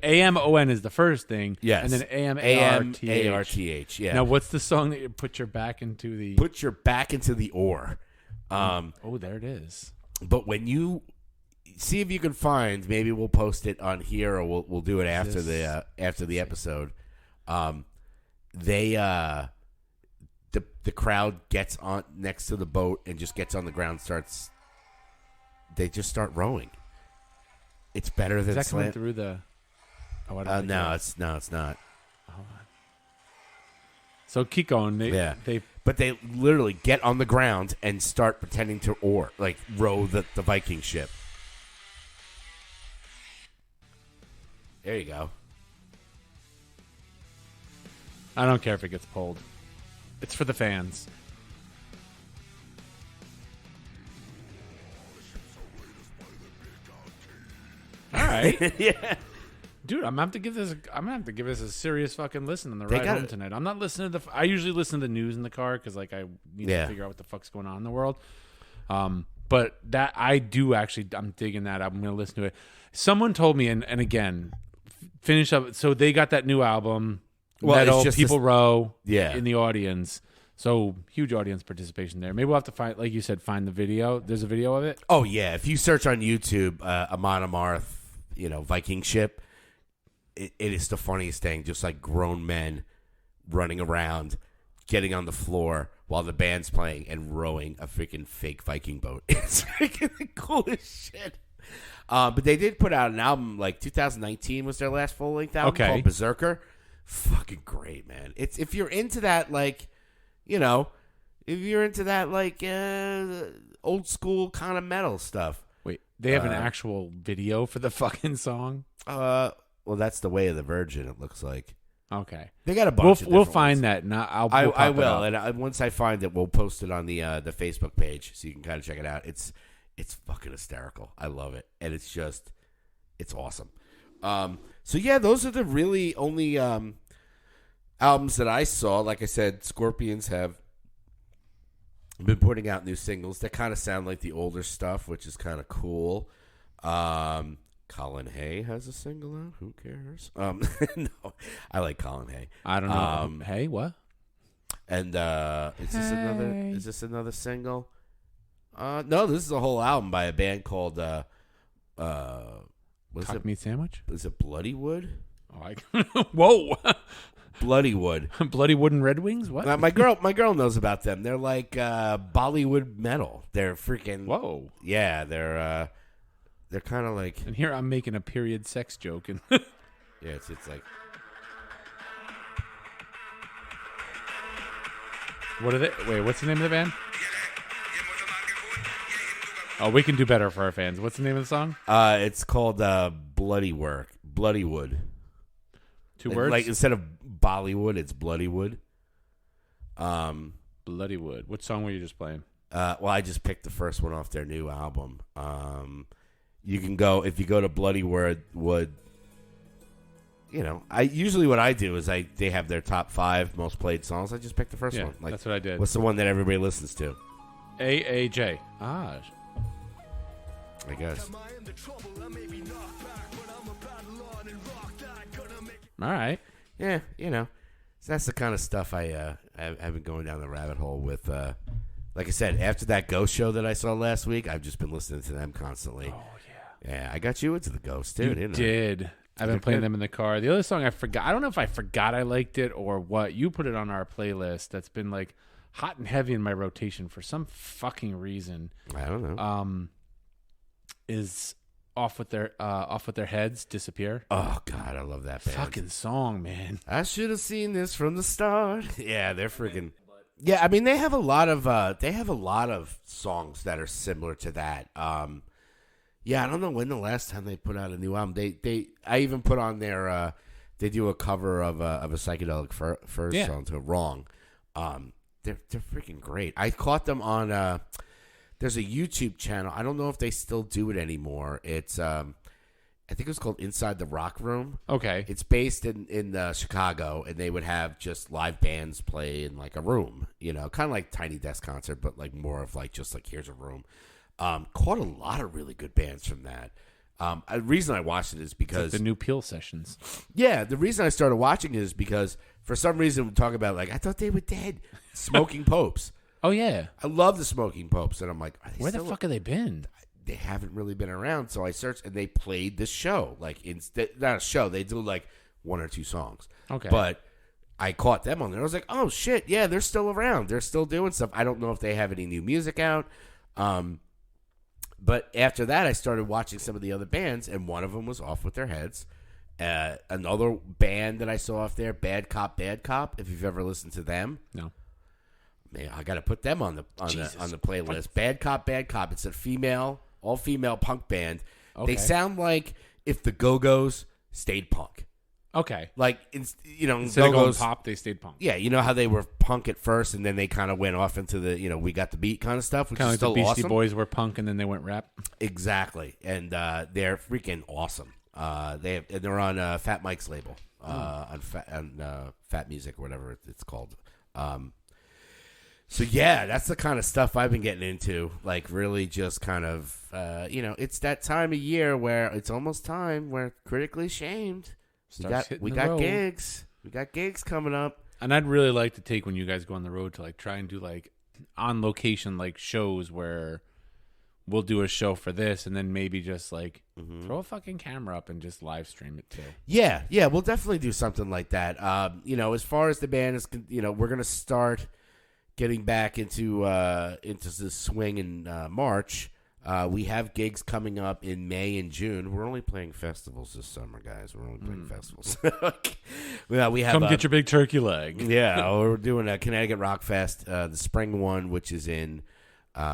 AMON is the first thing. Yes. And then AMARTH. Yeah. Now, what's the song that you put your back into the? Put your back into the oar. Oh, there it is. But when you see if you can find, maybe we'll post it on here, or we'll do it after the episode. The crowd gets on next to the boat and just gets on the ground. They just start rowing. It's better than is that coming slam. through the? Oh, I don't No, it's not. Hold on. So keep going. But they literally get on the ground and start pretending to row the Viking ship. There you go. I don't care if it gets pulled. It's for the fans. All right. Yeah. Dude, I'm gonna have to give this a serious fucking listen on the ride home tonight. I'm not listening to I usually listen to the news in the car because I need to figure out what the fuck's going on in the world. But that I do actually, I'm digging that. I'm gonna listen to it. Someone told me, and again, finish up. So they got that new album. Well, Metal, it's just People Row. Yeah. In the audience. So huge audience participation there. Maybe we'll have to find, like you said, find the video. There's a video of it. Oh yeah, if you search on YouTube, Amon Amarth, Viking ship. It is the funniest thing, just like grown men running around, getting on the floor while the band's playing and rowing a freaking fake Viking boat. It's freaking the coolest shit. But they did put out an album, like 2019 was their last full-length album called Berserker. Fucking great, man. It's if you're into that, old school kind of metal stuff. Wait, they have an actual video for the fucking song? Well, that's the Way of the Virgin. It looks like. Okay, they got a bunch. We'll find that. And I will, and once I find it, we'll post it on the Facebook page so you can kind of check it out. It's fucking hysterical. I love it, and it's awesome. So yeah, those are the really only albums that I saw. Like I said, Scorpions have been putting out new singles that kind of sound like the older stuff, which is kind of cool. Colin Hay has a single out. Who cares? No, I like Colin Hay. I don't know. Hey, what? And is this another single? No, this is a whole album by a band called Cock Meat Sandwich? Is it Bloody Wood? Whoa. Bloody Wood. Bloody Wooden Red Wings? What? My girl knows about them. They're like Bollywood metal. They're freaking. Whoa. Yeah, they're kind of like. And here I'm making a period sex joke, and yeah, it's like. What are they? Wait, what's the name of the band? Oh, we can do better for our fans. What's the name of the song? It's called Bloody Wood. Two words? Like instead of Bollywood, it's Bloody Wood. Bloody Wood. What song were you just playing? Well, I just picked the first one off their new album. You can go if you go to Bloody Wood. I usually what I do is they have their top 5 most played songs. I just pick the first one. Like, that's what I did. What's the one that everybody listens to? AAJ. I guess. All right. Yeah, so that's the kind of stuff I've been going down the rabbit hole with. Like I said, after that Ghost show that I saw last week, I've just been listening to them constantly. Oh yeah. Yeah, I got you into the Ghost too, didn't I? Did. I've been playing them in the car. The other song I forgot. I don't know if I forgot I liked it or what. You put it on our playlist. That's been like hot and heavy in my rotation for some fucking reason. I don't know. is off with their heads, disappear. Oh God, I love that band. Fucking song, man. I should have seen this from the start. Yeah, they're freaking. Yeah, I mean they have a lot of songs that are similar to that. Yeah, I don't know when the last time they put out a new album. I even put on their they do a cover of a psychedelic first song to Wrong. They're freaking great. I caught them on there's a YouTube channel. I don't know if they still do it anymore. It's I think it was called Inside the Rock Room. Okay. It's based in Chicago, and they would have just live bands play in like a room, kind of like Tiny Desk Concert, but like more of like just like here's a room. Caught a lot of really good bands from that. The reason I watched it is because the new Peel sessions. Yeah, the reason I started watching it is because for some reason we talk about like I thought they were dead. Smoking Popes. Oh yeah, I love the Smoking Popes, and I'm like, where the fuck have they been? They haven't really been around. So I searched, and they played this show. Like not a show. They do like one or two songs. Okay, but I caught them on there. I was like, oh shit, yeah, they're still around. They're still doing stuff. I don't know if they have any new music out. But after that, I started watching some of the other bands, and one of them was Off With Their Heads. Another band that I saw off there, Bad Cop, Bad Cop. If you've ever listened to them, no. Man, I got to put them on the playlist. Bad Cop, Bad Cop. It's a all female punk band. Okay. They sound like if the Go-Go's stayed punk. Okay, Like instead of going Go-Go's pop, they stayed punk. Yeah, you know how they were punk at first, and then they kind of went off into the we got the beat kind of stuff, which Kind is of like still the Beastie awesome. Boys were punk, and then they went rap. Exactly, and they're freaking awesome. They're on Fat Mike's label, on Fat Music or whatever it's called. So yeah, that's the kind of stuff I've been getting into. Like really, just kind of it's that time of year where it's almost time where Critically Shamed. We got gigs. We got gigs coming up. And I'd really like to take when you guys go on the road to like try and do like on location like shows where we'll do a show for this, and then maybe just like throw a fucking camera up and just live stream it too. Yeah, we'll definitely do something like that. As far as the band is, we're gonna start getting back into the swing in March. We have gigs coming up in May and June. We're only playing festivals this summer, guys. We're only playing festivals. We have Come get your big turkey leg. Yeah, we're doing a Connecticut Rock Fest, the spring one, which is in. I'm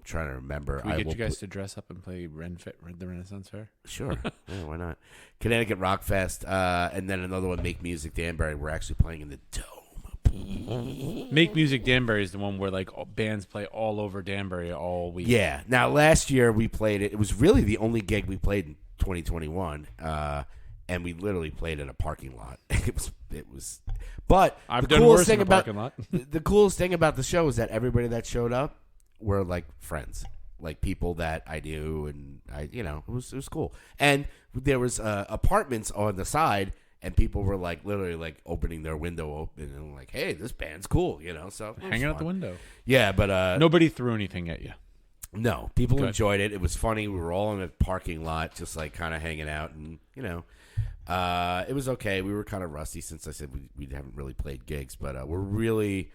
trying to remember. Can we get you guys to dress up and play the Renaissance Fair? Sure. Yeah, why not? Connecticut Rock Fest, and then another one, Make Music Danbury. We're actually playing in the Dome. Make Music Danbury is the one where like bands play all over Danbury all week. Yeah. Now last year we played it. It was really the only gig we played in 2021, and we literally played in a parking lot. It was. But I've the done coolest worse thing in a about parking lot. the coolest thing about the show is that everybody that showed up were like friends, like people that I knew, and it was cool. And there was apartments on the side. And people were like literally like opening their window open and like, hey, this band's cool, so Hanging out the window. Yeah, but nobody threw anything at you. No, people Good. enjoyed it. It was funny. We were all in a parking lot, just like kind of hanging out, and it was okay. We were kind of rusty since I said we haven't really played gigs, but we're really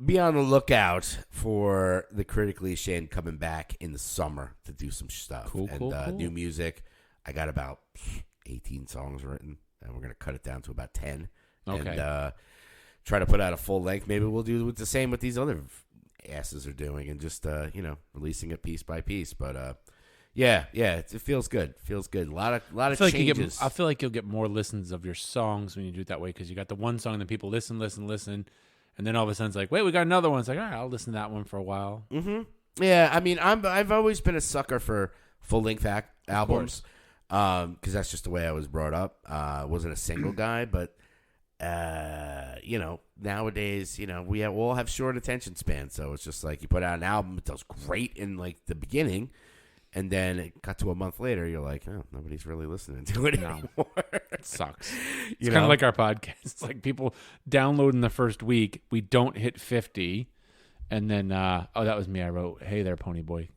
be on the lookout for the Critically Ashamed coming back in the summer to do some stuff. Cool. New music. I got about 18 songs written. And we're going to cut it down to about 10. Okay. And try to put out a full length. Maybe we'll do the same with these other asses are doing and just, releasing it piece by piece. But, it feels good. Feels good. A lot of changes. I feel like you'll get more listens of your songs when you do it that way because you got the one song that people listen. And then all of a sudden it's like, wait, we got another one. It's like, all right, I'll listen to that one for a while. Mm-hmm. Yeah, I mean, I've always been a sucker for full-length albums. Because that's just the way I was brought up. I wasn't a single guy, but nowadays, we all have short attention spans. So it's just like you put out an album, it does great in like the beginning, and then it got to a month later, you're like, oh, nobody's really listening to it anymore. It sucks. It's kind of like our podcast. It's like people download in the first week, we don't hit 50, and then that was me. I wrote, "Hey there, Pony Boy.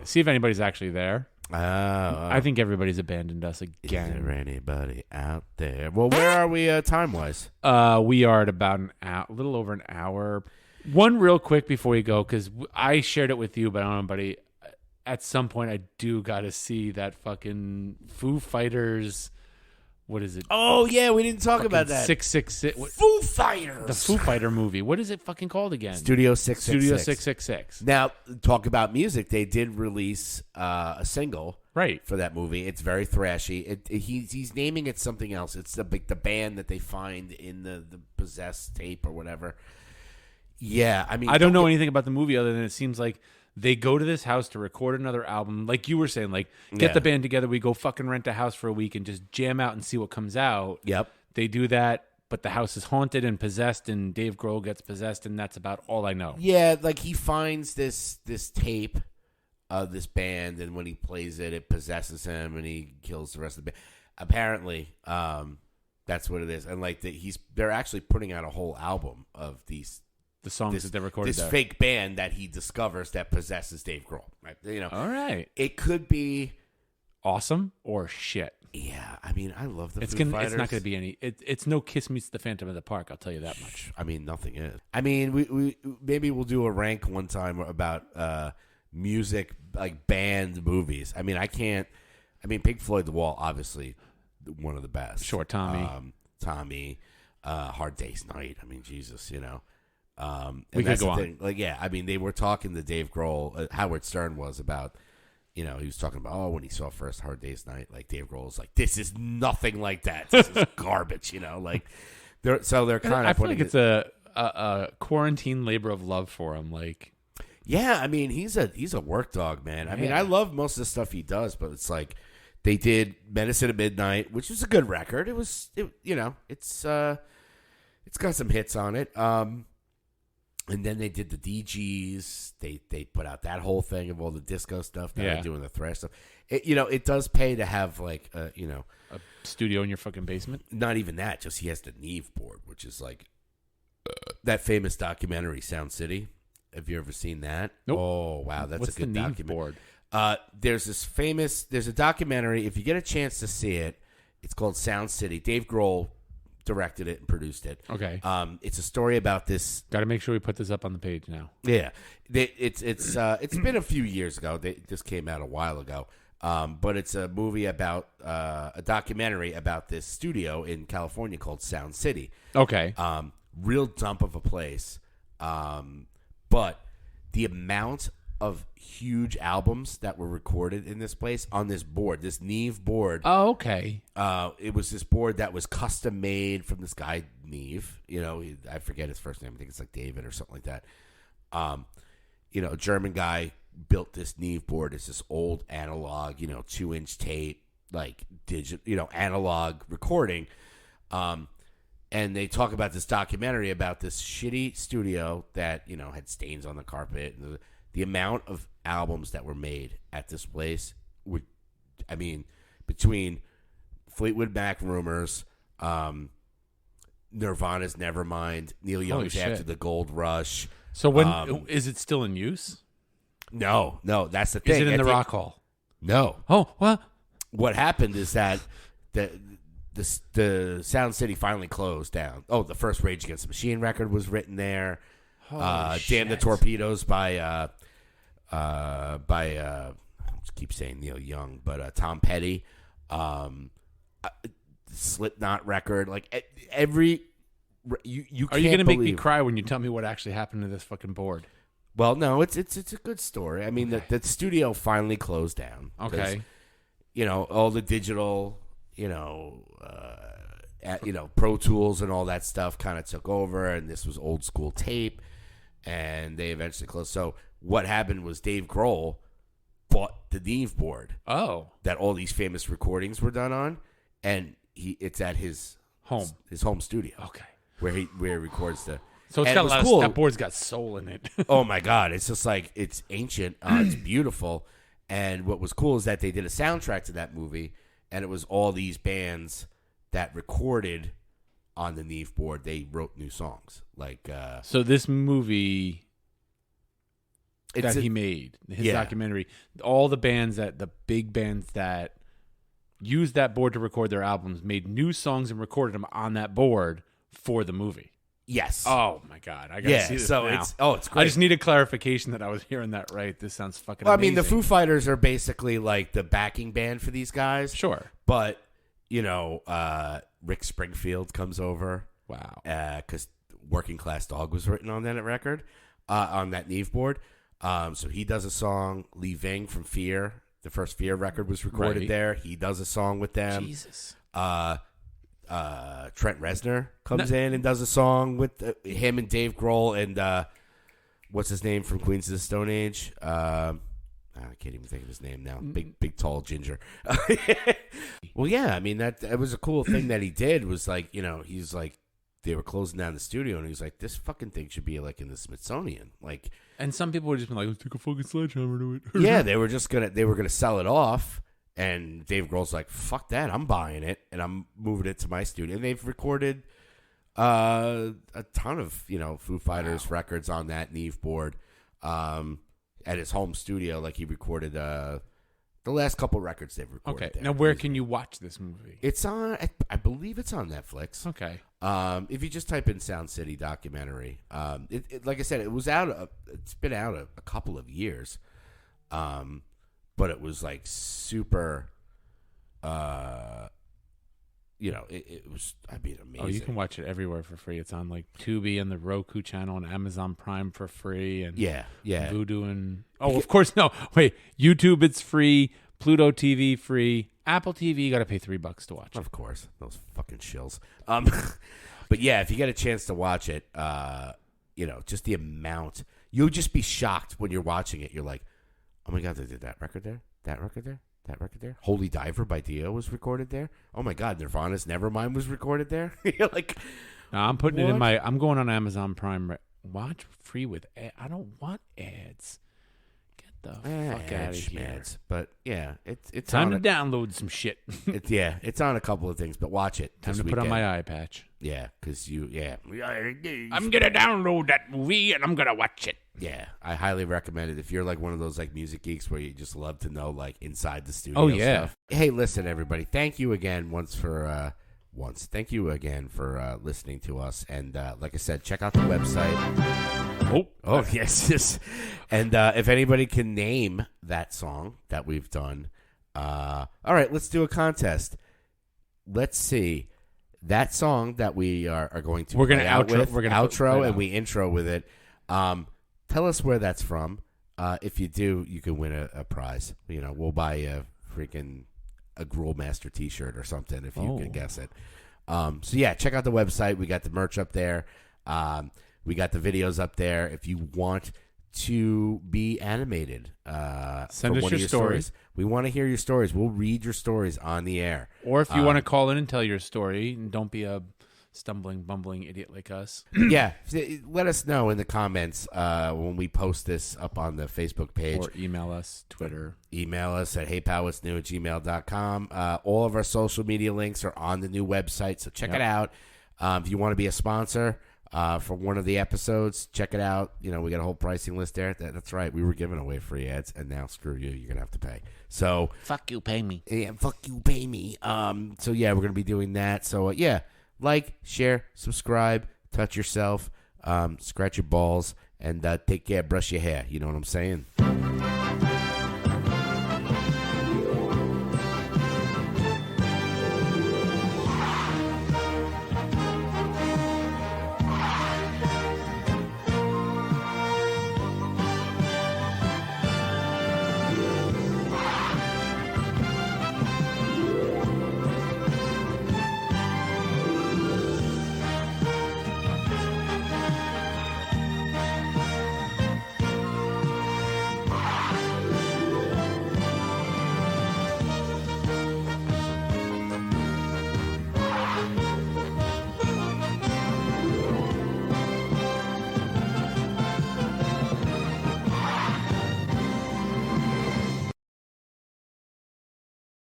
See if anybody's actually there." I think everybody's abandoned us again. Is there anybody out there? Well, where are we time-wise? We are at about a little over an hour. One real quick before you go, because I shared it with you, but I don't know, buddy. at some point I do got to see that fucking Foo Fighters. What is it? Oh yeah, we didn't talk about that. 666. Foo Fighters. The Foo Fighter movie. What is it fucking called again? Studio 666. Studio 666. Now, talk about music. They did release a single Right. for that movie. It's very thrashy. He's naming it something else. It's the band that they find in the Possessed tape or whatever. Yeah, I mean, I don't know anything about the movie other than it seems like they go to this house to record another album. Like you were saying, like, get the band together. We go fucking rent a house for a week and just jam out and see what comes out. Yep. They do that, but the house is haunted and possessed, and Dave Grohl gets possessed, and that's about all I know. Yeah, like he finds this tape of this band, and when he plays it, it possesses him, and he kills the rest of the band. Apparently, that's what it is. And like they're actually putting out a whole album of the songs that they recorded. This there. fake band that he discovers that possesses Dave Grohl. Right? You know, all right. It could be awesome or shit. Yeah, I mean, I love the Fighters. It's not going to be any. It's no Kiss Meets the Phantom of the Park. I'll tell you that much. I mean, nothing is. I mean, we maybe we'll do a rank one time about music, like band movies. I mean, Pink Floyd, The Wall, obviously one of the best. Sure, Tommy, Hard Day's Night. I mean, Jesus, you know. We could go on. Thing. Like, yeah, I mean, they were talking to Dave Grohl. Howard Stern was about. You know, he was talking about, when he saw first Hard Day's Night, like Dave Grohl was like, this is nothing like that. This is garbage, you know, like they're kind of. I feel like it's a quarantine labor of love for him. Like, yeah, I mean, he's a work dog, man. I mean, I love most of the stuff he does, but it's like they did Medicine at Midnight, which was a good record. It's got some hits on it. And then they did the DGs. They put out that whole thing of all the disco stuff. Now they're doing the thrash stuff. It does pay to have like a studio in your fucking basement. Not even that. Just he has the Neve board, which is like that famous documentary, Sound City. Have you ever seen that? Nope. Oh wow, that's What's a good the Neve documentary. board? There's a documentary. If you get a chance to see it, it's called Sound City. Dave Grohl directed it and produced it. Okay. It's a story about this. Got to make sure we put this up on the page now. Yeah, it's been a few years ago. This came out a while ago. But it's a movie about a documentary about this studio in California called Sound City. Okay. Real dump of a place. But the amount of huge albums that were recorded in this place on this board, this Neve board. Oh, okay. It was this board that was custom made from this guy, Neve. You know, I forget his first name. I think it's like David or something like that. A German guy built this Neve board. It's this old analog, 2-inch tape, like digital, analog recording. And they talk about this documentary about this shitty studio that, had stains on the carpet. The amount of albums that were made at this place between Fleetwood Mac Rumors, Nirvana's Nevermind, Neil Young's After the Gold Rush. So when is it still in use? No, that's the thing. Is it in the Rock Hall? No. Oh, what? What happened is that the Sound City finally closed down. Oh, the first Rage Against the Machine record was written there. Damn the Torpedoes by I keep saying Neil Young, but Tom Petty, Slipknot record, like every you. Are you going to make me cry when you tell me what actually happened to this fucking board? Well, no, it's a good story. I mean, the studio finally closed down. Okay, all the digital, Pro Tools and all that stuff kind of took over, and this was old school tape, and they eventually closed. So what happened was Dave Grohl bought the Neve board. Oh, that all these famous recordings were done on, and it's at his home studio. Okay, where he records the. So it's got a lot of that board's got soul in it. Oh my God, it's just like it's ancient. It's beautiful, and what was cool is that they did a soundtrack to that movie, and it was all these bands that recorded on the Neve board. They wrote new songs, like. So this movie that he made, his documentary, all the big bands that used that board to record their albums made new songs and recorded them on that board for the movie. Yes. Oh my god, I gotta see this so now. it's great. I just needed clarification that I was hearing that right. This sounds fucking Well, I amazing. mean, the Foo Fighters are basically like the backing band for these guys. Sure. But, Rick Springfield comes over. Wow. Because Working Class Dog was written on that record, on that Neve board. So he does a song. Lee Ving from Fear, the first Fear record, was recorded Right. there. He does a song with them. Jesus. Trent Reznor comes in and does a song with him and Dave Grohl and what's his name from Queens of the Stone Age? I can't even think of his name now. Big, tall ginger. Well, yeah, I mean that was a cool thing that he did. Was like, he's like, they were closing down the studio, and he was like, this fucking thing should be like in the Smithsonian, like. And some people were just been like, let's take a fucking sledgehammer to it. Yeah, they were gonna sell it off. And Dave Grohl's like, fuck that, I'm buying it, and I'm moving it to my studio. And they've recorded a ton of, Foo Fighters records on that Neve board at his home studio. Like, he recorded the last couple records they've recorded. Okay, there. now where can you watch this movie? It's on, I believe it's on Netflix. Okay. If you just type in Sound City documentary, like I said, it was out. It's been out a couple of years. But it was like super, it was, amazing. Oh, you can watch it everywhere for free. It's on like Tubi and the Roku channel and Amazon Prime for free. And yeah. Vudu and, of course, no. Wait, YouTube, it's free. Pluto TV, free. Apple TV, you got to pay $3 to watch it. Of course. Those fucking shills. But yeah, if you get a chance to watch it, just the amount, you'll just be shocked when you're watching it. You're like, oh my God, they did that record there, that record there, that record there. Holy Diver by Dio was recorded there. Oh my God, Nirvana's Nevermind was recorded there. You're like, no, I'm putting what? I'm going on Amazon Prime. Watch free with I don't want ads. Get the fuck out of here. Schmads. But yeah, it's Time on to download some shit. it's on a couple of things, but watch it. Time this to put on weekend. my eye patch. Yeah, because I'm going to download that movie and I'm going to watch it. Yeah, I highly recommend it if you're like one of those like music geeks where you just love to know like inside the studio. Oh, yeah. Stuff. Hey, listen, everybody. Thank you again Thank you again for listening to us. And like I said, check out the website. Oh, yes. And if anybody can name that song that we've done, all right, let's do a contest. Let's see. That song that we are going to play out with, we're gonna outro, and we intro with it. Tell us where that's from. If you do, you can win a prize. We'll buy you a Gruel Master T-shirt or something if you can guess it. So yeah, check out the website. We got the merch up there. We got the videos up there. If you want to be animated, send us one your of your stories. We want to hear your stories. We'll read your stories on the air. Or if you want to call in and tell your story, and don't be a stumbling, bumbling idiot like us. Yeah, let us know in the comments when we post this up on the Facebook page. Or email us, Twitter. Email us at heypalwhat'snew@gmail.com. All of our social media links are on the new website, so check it out. If you want to be a sponsor for one of the episodes, check it out. We got a whole pricing list there. That's right. We were giving away free ads, and now screw you. You're going to have to pay. So Fuck you, pay me. Yeah, fuck you, pay me. So yeah, we're going to be doing that. So yeah, like, share, subscribe, touch yourself, scratch your balls, and take care, brush your hair. You know what I'm saying?